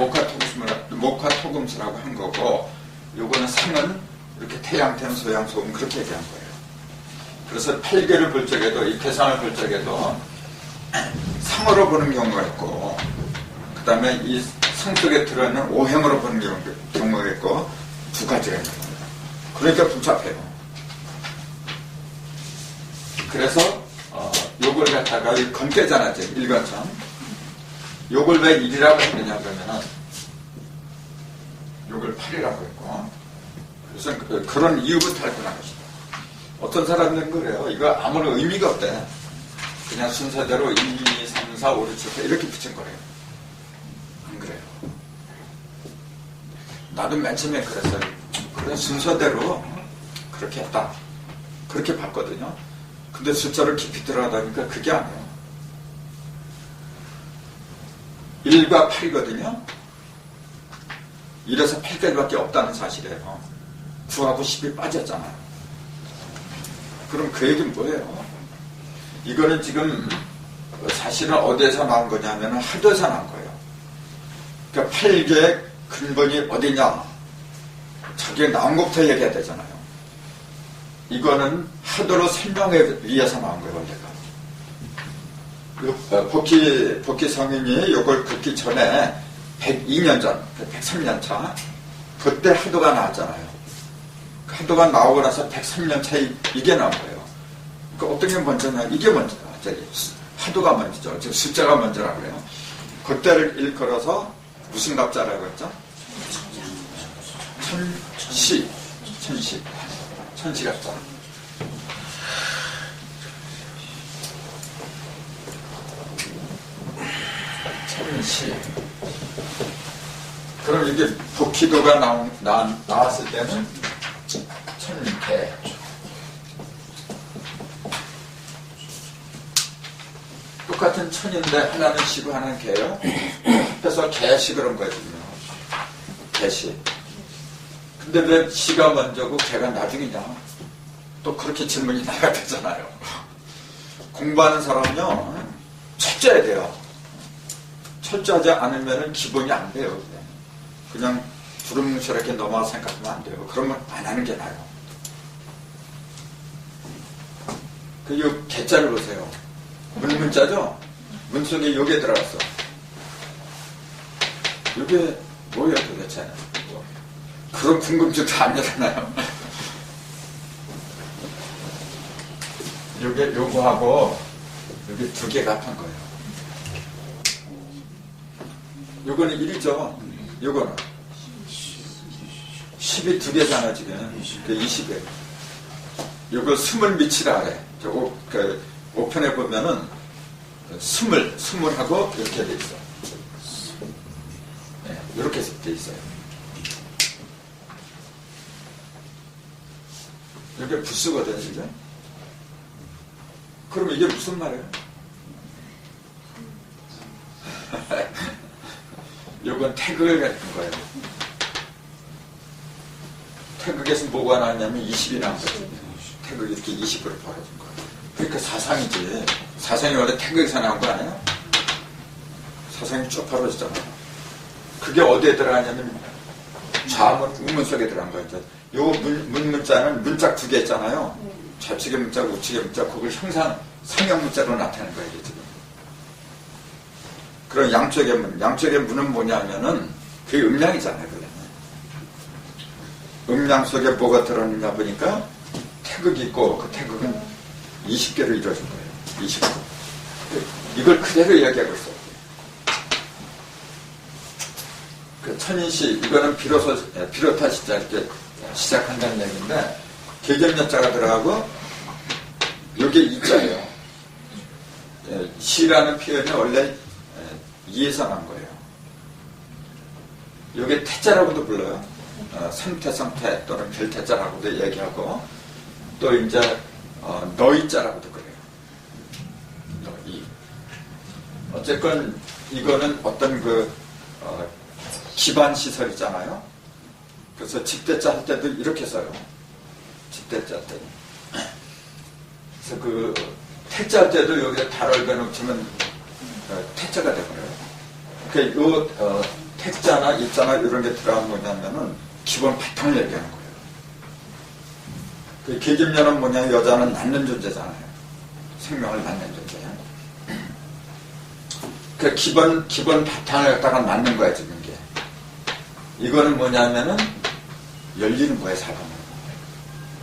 목화토금수라고 한 거고, 요거는 상은 이렇게 태양태는 소양소음 그렇게 얘기한 거예요. 그래서 8개를 볼 적에도, 이 태상을 볼 적에도 상으로 보는 경우가 있고, 그 다음에 이 상 속에 들어있는 오행으로 보는 경우가 있고, 두 가지가 있는 거예요. 그러니까 복잡해요. 그래서 요걸 갖다가 건깨잖아 지금 일관점. 요걸 왜 1이라고 했느냐 그러면은 요걸 8이라고 했고, 그래서 그런 이유부터 알고난 것이다. 어떤 사람들은 그래요. 이거 아무런 의미가 없대. 그냥 순서대로 1, 2, 3, 4, 5, 6, 7 이렇게 붙인 거래요. 안 그래요. 나도 맨 처음에 그랬어요. 그래 순서대로 그렇게 했다. 그렇게 봤거든요. 근데 숫자를 깊이 들어가다 보니까 그게 아니에요. 1과 8이거든요. 1에서 8까지밖에 없다는 사실이에요. 9하고 10이 빠졌잖아요. 그럼 그 얘기는 뭐예요? 이거는 지금 사실은 어디에서 나온 거냐면 하도에서 나온 거예요. 그러니까 8개의 근본이 어디냐? 저게 나온 것부터 얘기해야 되잖아요. 이거는 하도로 설명하기 위해서 나온 거예요, 원래가. 복귀 성인이 이걸 긋기 전에 102년 전, 103년 차, 그때 하도가 나왔잖아요. 하도가 나오고 나서 103년 차에 이게 나온 거예요. 그러니까 어떤 게 먼저냐? 이게 먼저다. 하도가 먼저죠. 즉 숫자가 먼저라고 그래요. 그때를 일컬어서 무슨 갑자라고 했죠? 천시 갑자. 천시. 그럼 이게 복희도가 나왔을 때는 천개. 똑같은 천인데 하나는 시고 하나는 개요. 그래서 개시 그런 거거든요. 개시. 근데 왜 시가 먼저고 개가 나중이냐? 또 그렇게 질문이 나야 되잖아요. 공부하는 사람은요, 철저해야 돼요. 철저하지 않으면 기본이 안 돼요. 그냥 두루뭉실하게 넘어가 생각하면 안 돼요. 그러면 안 하는 게 나아요. 그 개자를 보세요. 문자죠? 문 속에 요게 들어갔어. 요게 뭐예요 도대체? 그런 궁금증도 안 일어나요. 요거하고 요게 두 개가 합한 거예요. 요거는 1이죠. 요거는 10이 두 개잖아 지금. 20에. 요걸 20을 미치라 그래. 오편에 보면은 20하고 이렇게 돼 있어. 네, 이렇게 돼 있어요. 이게 부수거든요, 지금. 그럼 이게 무슨 말이에요? 이건 태극을 갖는 거예요. 태극에서 뭐가 나왔냐면 20이 나온 거죠. 태극이 이렇게 20으로 벌어진 거예요. 그러니까 사상이지. 사상이 원래 태극에서 나온 거 아니에요? 사상이 쭉 벌어지잖아요. 그게 어디에 들어가냐면 좌문, 우문 속에 들어간 거죠. 요 문자는 문짝 두 개 있잖아요. 좌측의 문자, 우측의 문자, 그걸 상형 문자로 나타내는 거예요, 지금. 그럼 양쪽의 문은 뭐냐면은 그게 음량이잖아요, 그게. 음량 속에 뭐가 들어있냐 보니까 태극이 있고 그 태극은 20개로 이루어진 거예요. 20개. 이걸 그대로 이야기하고 있어요. 그 천인시, 이거는 비롯하 시자 이렇게 시작한다는 얘기인데, 계절여자가 들어가고, 요게 이자예요. 시라는 표현이 원래 이에서 난 거예요. 요게 태자라고도 불러요. 삼태성태 또는 별태자라고도 얘기하고, 또 이제 너희자라고도 그래요. 너희. 어쨌건 이거는 어떤 기반 시설이잖아요. 그래서 집대자 할 때도 이렇게 써요. 집대자 할 때는. 그래서 태자 할 때도 여기에 달을 넣으면 태자가 되고요. 그러니까 요 태자나 입자나 이런 게 들어가면 뭐냐면은 기본 바탕을 얘기하는 거예요. 그 계집녀는 뭐냐, 여자는 낳는 존재잖아요. 생명을 낳는 존재야. 그 기본 바탕을 갖다가 낳는 거야, 지금 이게. 이거는 뭐냐면은 열리는 거예요,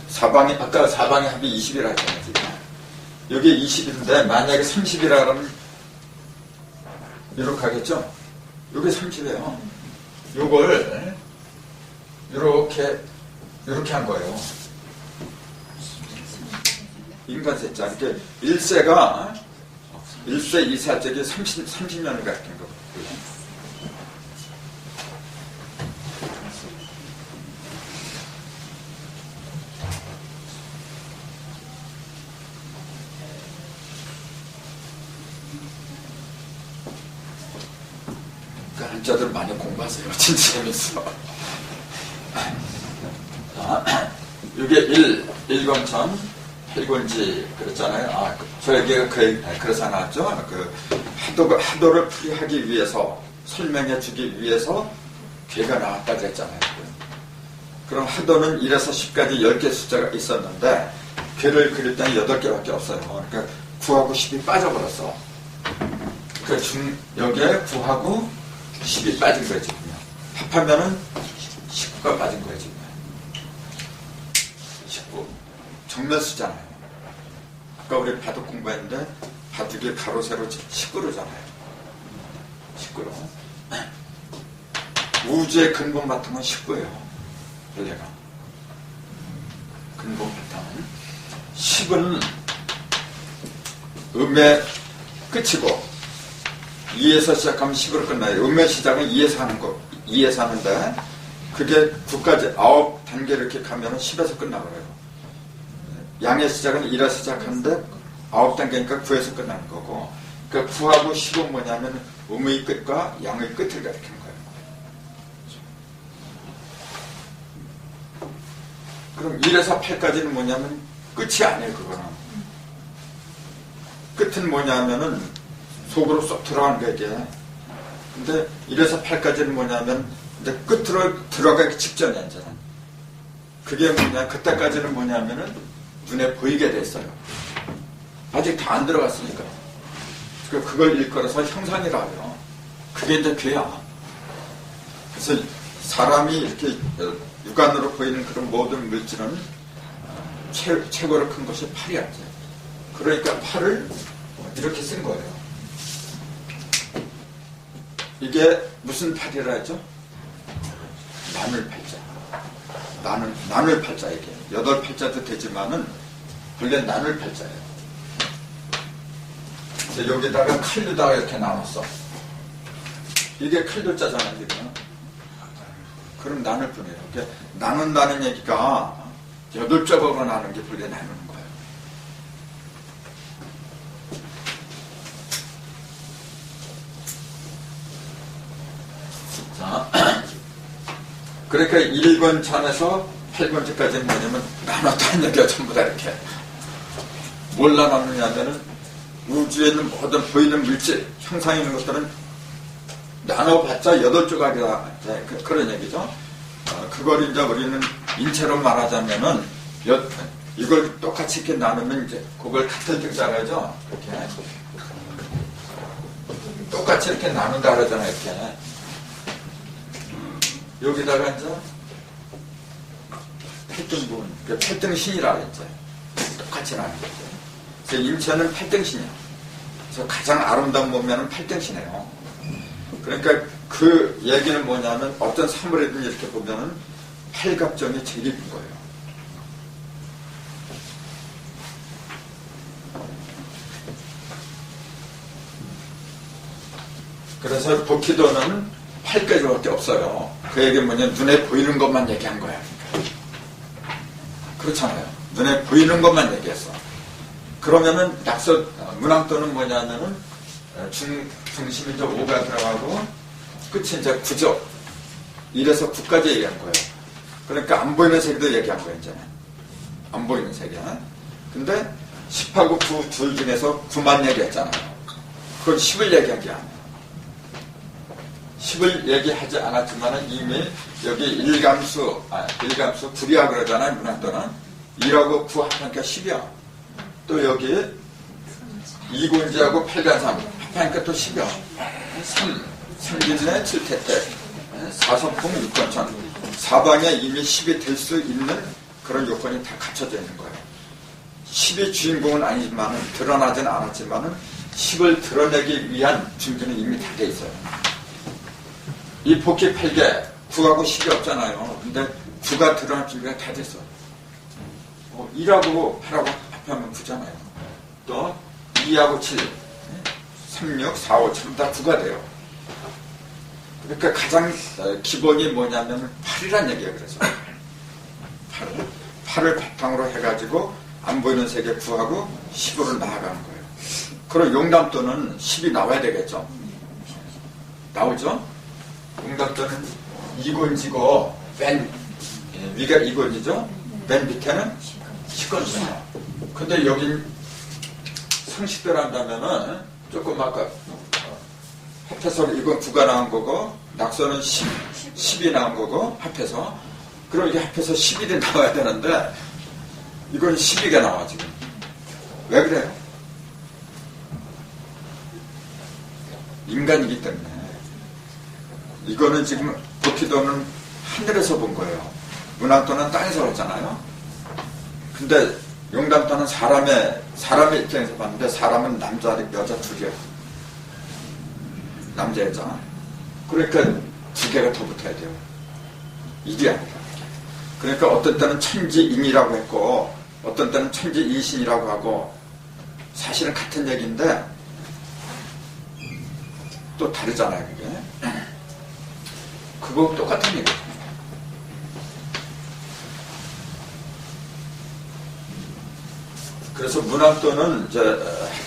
사방이. 아까 사방의 합이 20이라 했잖아요, 지금. 여기 20인데 만약에 30이라 그러면 이렇게 하겠죠? 여기 30이에요. 요걸 이렇게 한 거예요. 인간 셋자. 이렇게 1세가 1세 2살짜리 30년을 가르친 거거든요. 그 한자들 많이 공부하세요. 진짜 재밌어. 이게 1권천, 8권지 그랬잖아요. 저 얘기가 그래서 나왔죠. 하도를 풀이하기 위해서, 설명해 주기 위해서 괴가 나왔다 그랬잖아요. 그럼 하도는 1에서 10까지 10개 숫자가 있었는데 괴를 그릴 때는 8개밖에 없어요. 그러니까 9하고 10이 빠져버렸어. 여기에 9하고 10이 빠진 거예요, 지금. 합하면은 19가 빠진 거예요, 지금. 19. 정면수잖아요. 아까 우리 바둑 공부했는데, 바둑이 가로, 세로 19로잖아요. 19로. 우주의 근본 바탕은 19예요. 원래가. 근본 바탕은. 10은 음의 끝이고, 2에서 시작하면 10으로 끝나요. 음의 시작은 2에서 하는데, 그게 9까지 9단계 이렇게 가면은 10에서 끝나버려요. 양의 시작은 1에서 시작하는데, 9단계니까 9에서 끝나는 거고, 그러니까 9하고 10은 뭐냐면, 음의 끝과 양의 끝을 가리키는 거예요. 그럼 1에서 8까지는 뭐냐면, 끝이 아니에요, 그거는. 끝은 뭐냐면은, 속으로 쏙 들어가는 거 이게. 근데 1에서 8까지는 뭐냐면 이제 끝으로 들어가기 직전이야 이제는. 그게 뭐냐, 그때까지는 뭐냐면은 눈에 보이게 됐어요. 아직 다 안 들어갔으니까. 그걸 일컬어서 형상이라고요. 그게 이제 괴야. 그래서 사람이 이렇게 육안으로 보이는 그런 모든 물질은 최고로 큰 것이 팔이야 이제. 그러니까 팔을 이렇게 쓴 거예요. 이게 무슨 팔이라 했죠? 나눌팔자. 나눌팔자 이게. 8팔자도 되지만은 원래 나눌팔자예요. 여기다가 칼로다가 이렇게 나눴어. 이게 칼로자잖아요, 지금. 그럼 나눌 뿐이에요. 이렇게 나눈다는 얘기가 8조각으로 나눈 게 원래 나누는 거예요. 그러니까 1권천에서 8권천까지는 뭐냐면 나눴다는 얘기가 전부 다 이렇게. 뭘 나눴느냐면은 우주에 있는 모든 보이는 물질, 형상이 있는 것들은 나눠봤자 8조각이다. 그런 얘기죠. 그걸 이제 우리는 인체로 말하자면은 이걸 똑같이 이렇게 나누면 이제 그걸 같은 글자라죠. 이렇게. 똑같이 이렇게 나눈다 그러잖아요, 이렇게. 여기다가 이제 8등분, 8등신이라고 했죠. 똑같이 나는 거죠. 그래서 인체는 8등신이에요. 그래서 가장 아름다운 몸매는 8등신이에요. 그러니까 그 얘기는 뭐냐면 어떤 사물이든 이렇게 보면은 팔각정이 제일 이쁜 거예요. 그래서 복희도는 8가지밖에 없어요. 그 얘기는 뭐냐면 눈에 보이는 것만 얘기한 거야. 그렇잖아요. 눈에 보이는 것만 얘기했어. 그러면은 문항도는 뭐냐면은 중심이 이제 5가 들어가고 끝이 이제 9죠. 1에서 9까지 얘기한 거예요. 그러니까 안 보이는 세계도 얘기한 거예요, 이제는. 안 보이는 세계. 근데 10하고 9 둘 중에서 9만 얘기했잖아요. 그건 10을 얘기한 게 아니에요. 10을 얘기하지 않았지만 이미 여기 일감수 9이야 그러잖아요, 문학도는. 1하고 9 합하니까 10이야. 또 여기 2군지하고 8간삼 합하니까 또 10이야. 3진내 7태태 4선풍 6권천. 사방에 이미 10이 될 수 있는 그런 요건이 다 갖춰져 있는 거예요. 10이 주인공은 아니지만은, 드러나진 않았지만은, 10을 드러내기 위한 준비는 이미 다 돼 있어요. 이 복귀 8개, 9하고 10이 없잖아요. 근데 9가 드러날 준비가 다 됐어. 1하고 8하고 합하면 9잖아요. 또 2하고 7, 3, 6, 4, 5, 전부 다 9가 돼요. 그러니까 가장 기본이 뭐냐면 8이란 얘기예요. 그래서 8을 바탕으로 해가지고 안 보이는 세계 9하고 10으로 나아가는 거예요. 그럼 용담도는 10이 나와야 되겠죠. 나오죠? 용담도는 2권지고 맨 위가 2권이죠. 맨 밑에는 10권이잖아요. 근데 여긴 상식대로 한다면은 조금 아까 합해서 이건 9가 나온 거고 낙서는 10이 나온 거고 합해서, 그럼 이게 합해서 11이 나와야 되는데 이건 12가 나와 지금. 왜 그래요? 인간이기 때문에. 이거는 지금 복희도는 하늘에서 본 거예요. 문학도는 땅에서 봤잖아요. 근데 용담도는 사람의 입장에서 봤는데, 사람은 남자, 여자 두 개. 남자, 여자. 그러니까 두 개가 더 붙어야 돼요. 일이 아니라. 그러니까 어떤 때는 천지인이라고 했고, 어떤 때는 천지이신이라고 하고, 사실은 같은 얘기인데, 또 다르잖아요, 그게. 그거 똑같은 얘기예요. 그래서 문학도는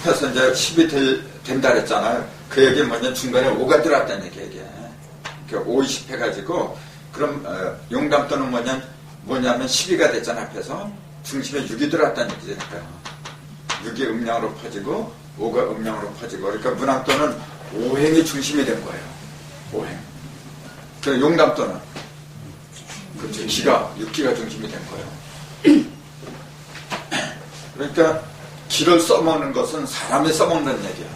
합해서 이제 10이 된다 그랬잖아요. 그 얘기 뭐냐면 중간에 5가 들어왔다는 얘기예요. 그러니까 5, 20 해가지고, 그럼 용담도는 뭐냐면 12가 됐잖아. 합해서 중심에 6이 들어왔다는 얘기니까 6이 음량으로 퍼지고 5가 음량으로 퍼지고, 그러니까 문학도는 5행이 중심이 된 거예요. 5행. 그 용담도는 그렇죠. 기가 6기가 중심이 된 거예요. 그러니까 기를 써먹는 것은 사람이 써먹는 얘기야.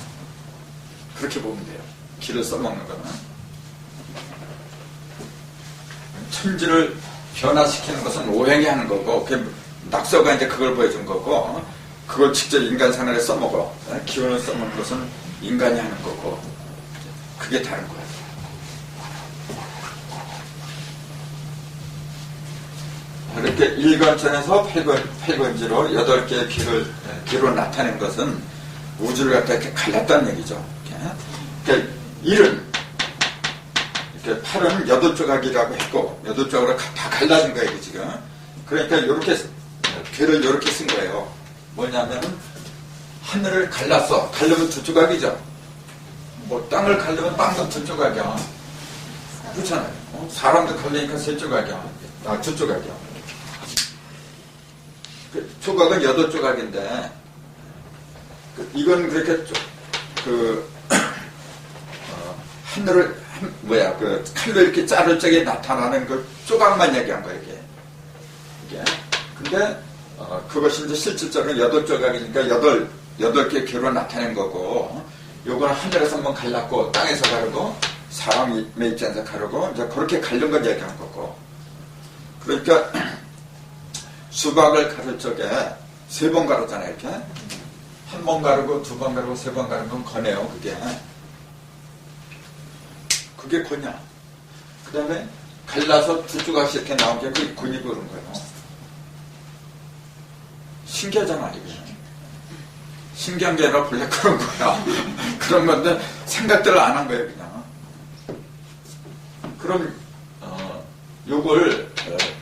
그렇게 보면 돼요. 기를 써먹는 거는 천지를 변화시키는 것은 오행이 하는 거고, 낙서가 이제 그걸 보여준 거고, 그걸 직접 인간 생활에 써먹어. 기운을 써먹는 것은 인간이 하는 거고, 그게 다른 거예요. 이렇게 1권천에서 8권지로 8개의 기로 나타낸 것은 우주를 갖다 이렇게 갈랐다는 얘기죠. 그러니까 1은, 이렇게 8은 8조각이라고 했고, 8조각으로 다 갈라진 거예요, 지금. 그러니까 이렇게, 괴를 이렇게 쓴 거예요. 뭐냐면은, 하늘을 갈랐어. 갈르면 2조각이죠. 뭐, 땅을 갈르면 땅도 2조각이야. 그렇잖아요. 사람도 갈리니까 3조각이야. 2조각이야. 그 조각은 8조각인데, 이건 그렇게, 하늘을, 칼로 이렇게 자를 적에 나타나는 그 조각만 얘기한 거예요, 이게. 근데, 그것이 이제 실질적으로 8조각이니까 8개 괴로 나타낸 거고, 요거는 하늘에서 한번 갈랐고, 땅에서 가르고, 사람의 입장에서 가르고, 이제 그렇게 갈른 걸 얘기한 거고. 그러니까, 수박을 가를 적에 3번 가르잖아요, 이렇게. 1번 가르고, 2번 가르고, 3번 가르면 거네요, 그게. 그게 권이야. 그 다음에 갈라서 2조각씩 이렇게 나온 게 그게 권이 그런 거예요. 신기하잖아, 이게. 신기한 게 아니라 본래 그런 거야. 그런 건데 생각들을 안 한 거예요, 그냥. 그럼 요걸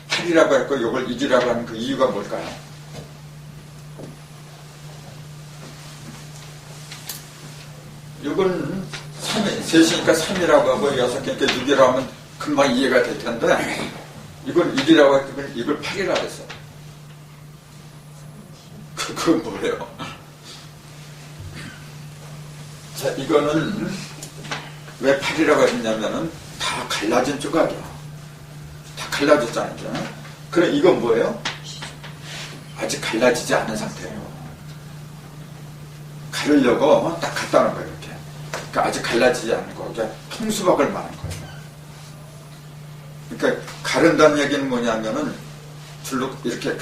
8이라고 했고 요걸 1이라고 하는 그 이유가 뭘까요? 요건 3이니까 3이라고 하고 6개니까 6이라고 하면 금방 이해가 될 텐데, 이건 1이라고 했고 이걸 8이라고 했어. 그건 뭐예요? 자, 이거는 왜 8이라고 했냐면은 다 갈라진 조각이야. 다 갈라졌잖아요. 그럼 이건 뭐예요? 아직 갈라지지 않은 상태예요. 가르려고 딱 갖다 놓은 거예요, 이렇게. 그러니까 아직 갈라지지 않은 거. 그러니까 통수박을 말한 거예요. 그러니까 가른다는 얘기는 뭐냐면은 둘로 이렇게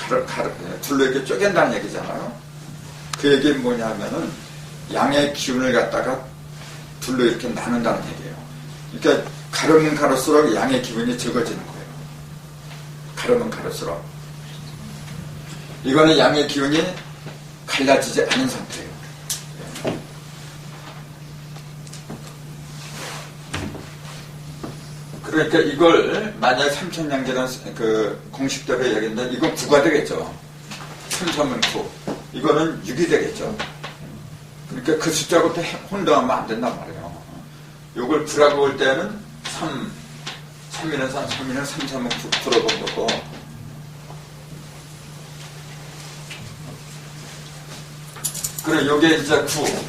둘로 이렇게 쪼갠다는 얘기잖아요. 그 얘기는 뭐냐면은 양의 기운을 갖다가 둘로 이렇게 나눈다는 얘기예요. 그러니까 가르면 가를수록 양의 기운이 적어지는 거예요. 가르면 가를수록. 이거는 양의 기운이 갈라지지 않은 상태예요. 그러니까 이걸 만약 삼천양계라는 그 공식대로 얘기했는데 이건 9가 되겠죠. 3, 3은 9. 이거는 6이 되겠죠. 그러니까 그 숫자부터 혼동하면 안 된단 말이에요. 요걸 9라고 볼 때는 3, 3이는 3, 3이는 3, 3은 9라고 본 거고. 그래, 요게 이제 9.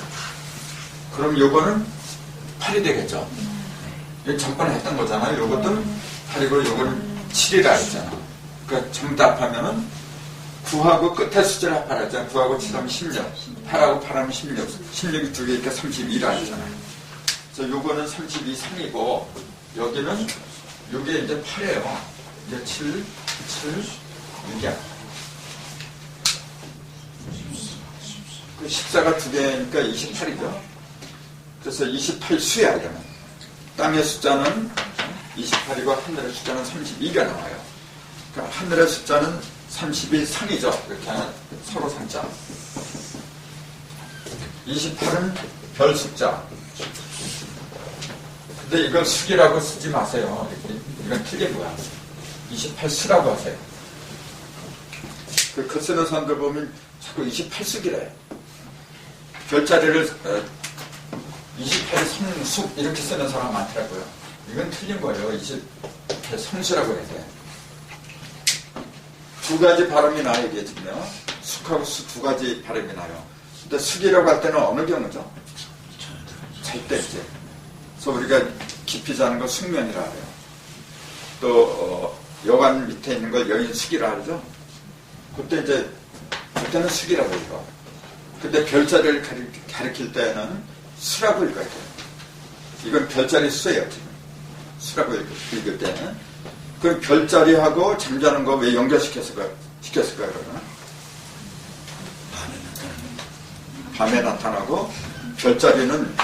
그럼 요거는 8이 되겠죠. 전번에 했던 거잖아요. 요것도 8이고 요거는 7이라 했잖아. 그러니까 전부 다 합하면은 9하고 끝에 숫자를 합하라잖아. 9하고 7하면 16. 8하고 8하면 16. 16이 두 개니까 32라 했잖아요. 그래서 요거는 32, 3이고 여기는 요게 이제 8이에요. 이제 7, 6이야. 그 14가 두 개니까 28이죠. 그래서 28수야, 이거는. 땅의 숫자는 28이고 하늘의 숫자는 32가 나와요. 그러니까 하늘의 숫자는 32 상이죠. 이렇게 하면 서로 상자. 28은 별 숫자. 근데 이걸 수기라고 쓰지 마세요. 이건 틀린 거야. 28수라고 하세요. 그 글 쓰는 사람들 보면 자꾸 28수기래. 별자리를 28 성숙 이렇게 쓰는 사람 많더라고요. 이건 틀린 거예요. 28 성수라고 해야 돼. 두 가지 발음이 나요. 이게 지금요. 숙하고 수 두 가지 발음이 나요. 근데 숙이라고 할 때는 어느 경우죠? 잘 때 이제. 그래서 우리가 깊이 자는 거 숙면이라 해요. 또 여관 밑에 있는 걸 여인숙이라 하죠. 그때는 숙이라고 읽어. 근데 별자리를 가리킬 때는 수라고 읽어야 돼요. 이건 별자리 수예요, 지금. 수라고 읽을 때는. 그럼 별자리하고 잠자는 거 왜 연결시켰을까요, 그러면? 밤에 나타나고, 별자리는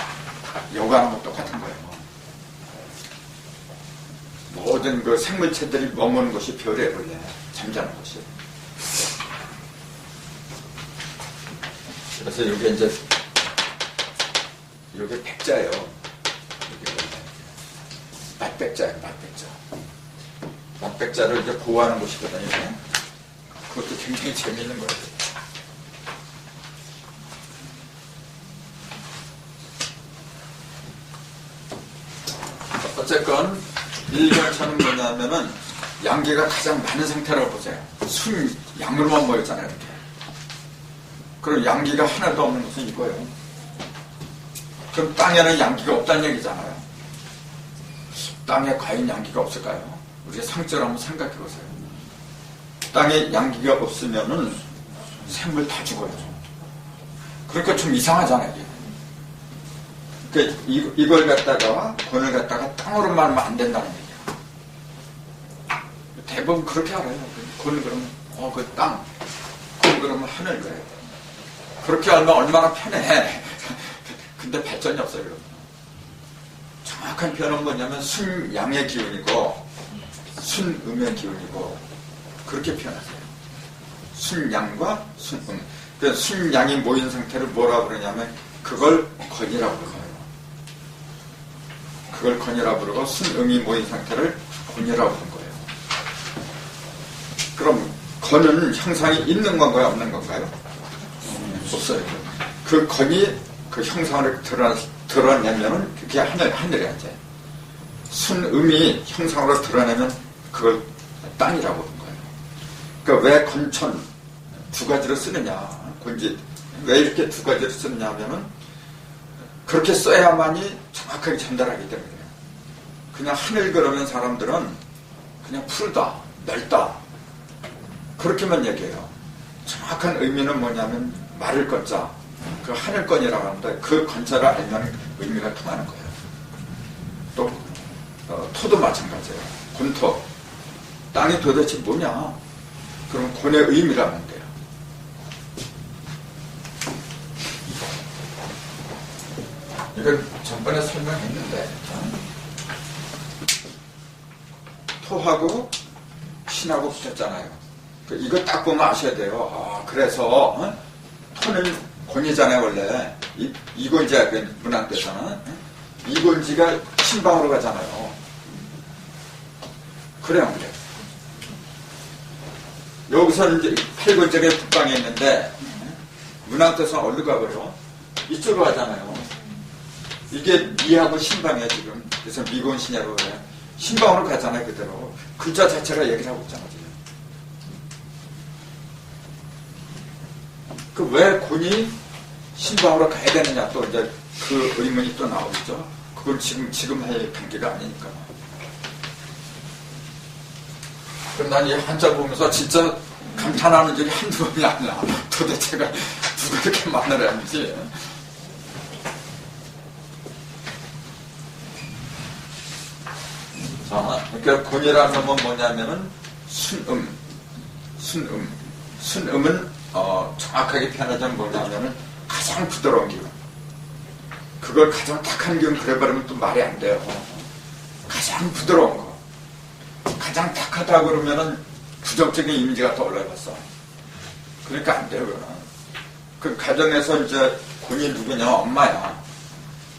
여관하고 똑같은 거예요. 모든 그 생물체들이 머무는 곳이 별이에요, 원래. 잠자는 곳이. 그래서 이게 이제 이게 백자예요. 맛백자예요, 맛백자. 맛백자를 이제 보호하는 곳이거든요. 그것도 굉장히 재미있는 거예요. 어쨌건 일견차는 뭐냐면은 양계가 가장 많은 상태라고 보세요. 순 양으로만 모였잖아요, 이렇게. 그럼 양기가 하나도 없는 것은 이거예요. 그럼 땅에는 양기가 없다는 얘기잖아요. 땅에 과연 양기가 없을까요? 우리가 상적으로 한번 생각해 보세요. 땅에 양기가 없으면은 생물 다 죽어요. 그러니까 좀 이상하잖아요, 이게. 그러니까 이걸 갖다가, 권을 갖다가 땅으로만 하면 안 된다는 얘기야. 대부분 그렇게 알아요. 권 그러면, 그 땅. 권 그러면 하늘 거예요. 그렇게 알면 얼마나 편해. 근데 발전이 없어요, 그러면. 정확한 표현은 뭐냐면 순양의 기운이고 순음의 기운이고 그렇게 표현하세요. 순양과 순음. 그래서 순양이 모인 상태를 뭐라고 그러냐면 그걸 건이라고 부르어요. 그걸 건이라고 부르고 순음이 모인 상태를 곤이라고 부르는 거예요. 그럼 건은 형상이 있는 건가요, 없는 건가요? 없어요. 그 건이 그 형상을 드러내면은 그게 하늘이야, 이제. 순음이 형상으로 드러내면 그걸 땅이라고 하는 거예요. 그러니까 왜 건천 두 가지로 쓰느냐, 건지 왜 이렇게 두 가지로 쓰느냐 하면은 그렇게 써야만이 정확하게 전달하기 때문에. 그냥 하늘 그러면 사람들은 그냥 푸르다, 넓다 그렇게만 얘기해요. 정확한 의미는 뭐냐면 말을 건자, 그 하늘건이라고 하는데 그 건자를 알면 의미가 통하는 거예요. 또 토도 마찬가지예요. 군토. 땅이 도대체 뭐냐? 그럼 권의 의미라면 돼요. 이건 전번에 설명했는데 토하고 신하고 붙였잖아요. 이거 딱 보면 아셔야 돼요. 아, 그래서 토는 권이잖아요. 원래 이곤지야. 문학에서는 이곤지가 신방으로 가잖아요. 그래요, 그래. 여기서는 이제 팔곤적에 북방에 있는데 문학에서는 어디로 가버려? 이쪽으로 가잖아요. 이게 미하고 신방이에요, 지금. 그래서 미곤신이라고 그래요. 신방으로 가잖아요, 그대로. 글자 자체가 얘기를 하고 있잖아요, 지금. 그 왜 곤이 신방으로 가야 되느냐, 또 이제 그 의문이 또 나오겠죠. 그건 지금 할 관계가 아니니까. 그럼 난 이 한자 보면서 진짜 감탄하는 적이 한두 번이 아니야. 도대체가 누가 이렇게 말을 하는지. 자, 그러니까 곤이라는 건 뭐냐면은 순음은 정확하게 표현하자면 뭐냐면은 가장 부드러운 기운. 그걸 가장 탁한 기운 그래버리면 또 말이 안 돼요. 가장 부드러운 거. 가장 탁하다 그러면은 부정적인 이미지가 더 올라갔어. 그러니까 안 돼요, 그거는. 그 가정에서 이제 곤이 누구냐? 엄마야.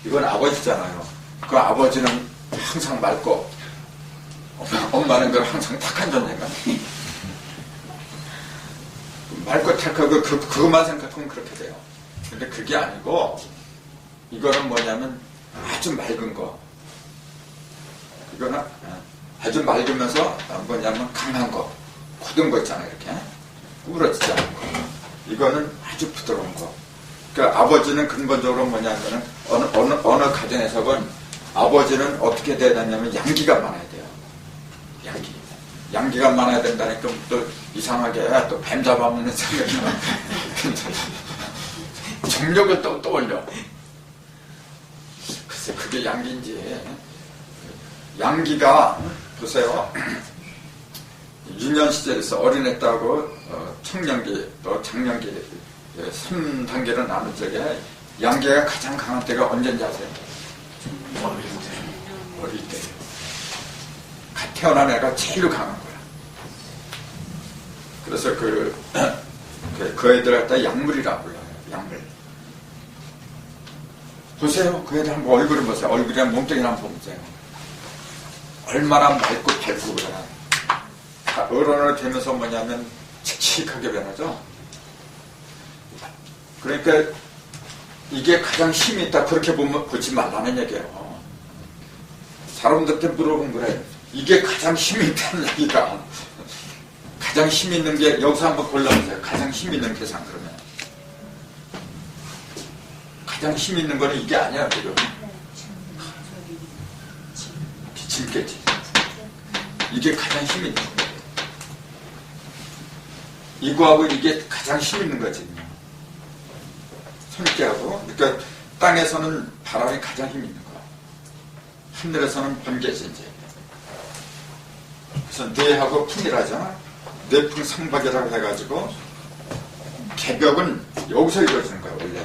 이건 아버지잖아요. 그 아버지는 항상 맑고, 엄마는 그걸 항상 탁한 존재가. 맑고 탁하고 그것만 생각하면 그렇게 돼요. 근데 그게 아니고, 이거는 뭐냐면 아주 맑은 거. 이거는 아주 맑으면서 뭐냐면 강한 거, 굳은 거 있잖아요, 이렇게. 구부러지지 않은 거. 이거는 아주 부드러운 거. 그러니까 아버지는 근본적으로 뭐냐면은 어느 가정에서건 아버지는 어떻게 돼야 되냐면 양기가 많아야 돼요. 양기가 많아야 된다니까 또 이상하게 또 뱀 잡아먹는 생각이 나. 정력을 또 올려. 글쎄 그게 양기인지. 양기가 보세요. 유년 시절에서 어린애 따고 청년기 또 장년기 3단계로 나눈 적에 양기가 가장 강한 때가 언제인지 아세요? 어릴 때. 갓 태어난 애가 제일 강한 거야. 그래서 그 애들 갖다 약물이라고 불러요. 약물. 보세요. 그 애들 한번 얼굴을 보세요. 얼굴이랑 몸뚱이를 한번 보세요. 얼마나 맑고 밝고 그러나. 어른으로 되면서 뭐냐면 칙칙하게 변하죠. 그러니까 이게 가장 힘이 있다 그렇게 보지 말라는 얘기예요. 사람들한테 물어본 거래. 이게 가장 힘이 있다는 얘기가. 가장 힘이 있는 게 여기서 한번 골라보세요. 가장 힘이 있는 계산 그러면. 가장 힘이 있는 거는 이게 아니야 지금. 비침겠지. 이게 가장 힘이 있는 거예요. 이거하고 이게 가장 힘 있는 거지. 손기하고. 그러니까 땅에서는 바람이 가장 힘 있는 거. 하늘에서는 번개지 이제. 그래서 뇌하고 풍이라잖아. 뇌풍 상박이라고 해가지고 개벽은 여기서 이루어지는 거야 원래.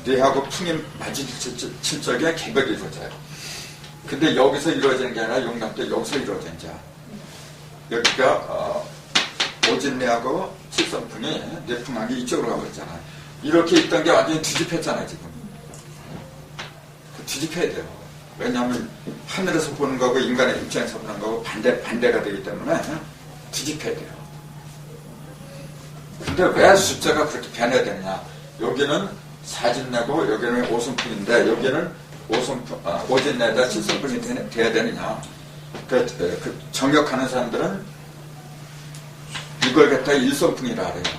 뇌하고 풍이 마주칠 적에 개벽이 이루어져요. 근데 여기서 이루어지는 게 아니라 용담도 여기서 이루어진 자. 여기가 오진내하고 칠성풍이 뇌풍하기 이쪽으로 가고 있잖아. 이렇게 있던 게 완전히 뒤집혔잖아요 지금. 뒤집혀야 돼요. 왜냐하면 하늘에서 보는 거고 인간의 입장에서 보는 거고 반대가 되기 때문에 뒤집혀야 돼요. 근데 왜 숫자가 그렇게 변해야 되느냐? 여기는 사진내고 여기는 오순풍인데 여기는 오진내다 칠성풍이 돼야 되느냐? 그 정역하는 사람들은 이걸 갖다 일성풍이라 그래요.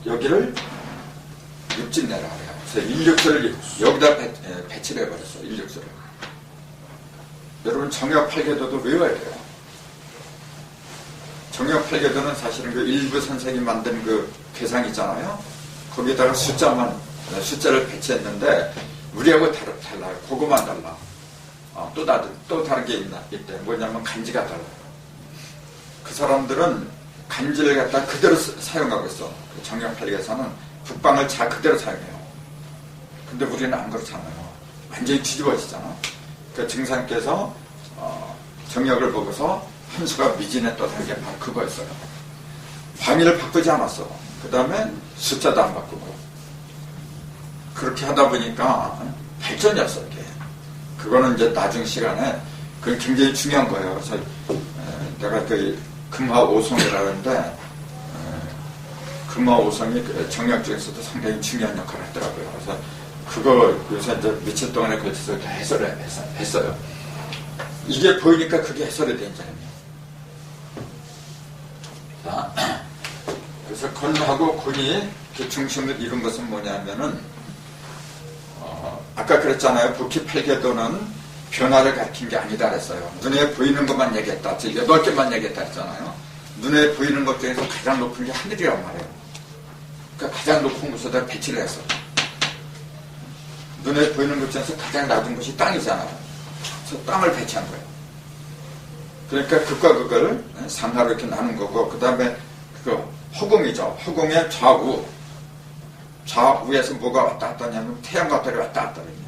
여기를 육진내라 그래요. 그래서 일육수를 여기다 배치를 해버렸어. 일육수를. 여러분 정역 팔계도도 외워야 돼요. 정역 팔계도는 사실은 그 일부 선생이 만든 그 괴상 있잖아요. 거기에다가 숫자를 배치했는데 우리하고 달라요. 그거만 달라. 또 다른 게 있대. 뭐냐면 간지가 달라요. 그 사람들은 간지를 갖다 그대로 사용하고 있어. 그 정력팔기에서는 북방을 자 그대로 사용해요. 근데 우리는 안 그렇잖아요. 완전히 뒤집어지잖아. 그 증상께서 정력을 보고서 함수가 미진했던 게 바로 그거였어요. 방위를 바꾸지 않았어. 그 다음에 숫자도 안 바꾸고. 그렇게 하다 보니까 발전이었어, 이게. 그거는 이제 나중 시간에 그건 굉장히 중요한 거예요. 그래서 내가 그 금화오송이라는데 금화오송이 그 정력 중에서도 상당히 중요한 역할을 했더라고요. 그래서 그거 요새 이제 며칠 동안에 걸쳐서 이렇게 해설을 했어요. 이게 보이니까 그게 해설이 된 점이에요. 그래서 건하고 곤이 중심을 이룬 것은 뭐냐면은 아까 그랬잖아요. 부키팔계도는 변화를 가리킨 게 아니다 그랬어요. 눈에 보이는 것만 얘기했다. 즉 8개만 얘기했다 했잖아요. 눈에 보이는 것 중에서 가장 높은 게 하늘이란 말이에요. 그러니까 가장 높은 곳에다 배치를 했어. 눈에 보이는 것 중에서 가장 낮은 곳이 땅이잖아요. 그래서 땅을 배치한 거예요. 그러니까 극과 극을 상하로 이렇게 나눈 거고, 그 다음에 그 허공이죠. 허공의 좌우에서 뭐가 왔다 갔다 하냐면 태양과 달이 왔다 갔다 하거든요.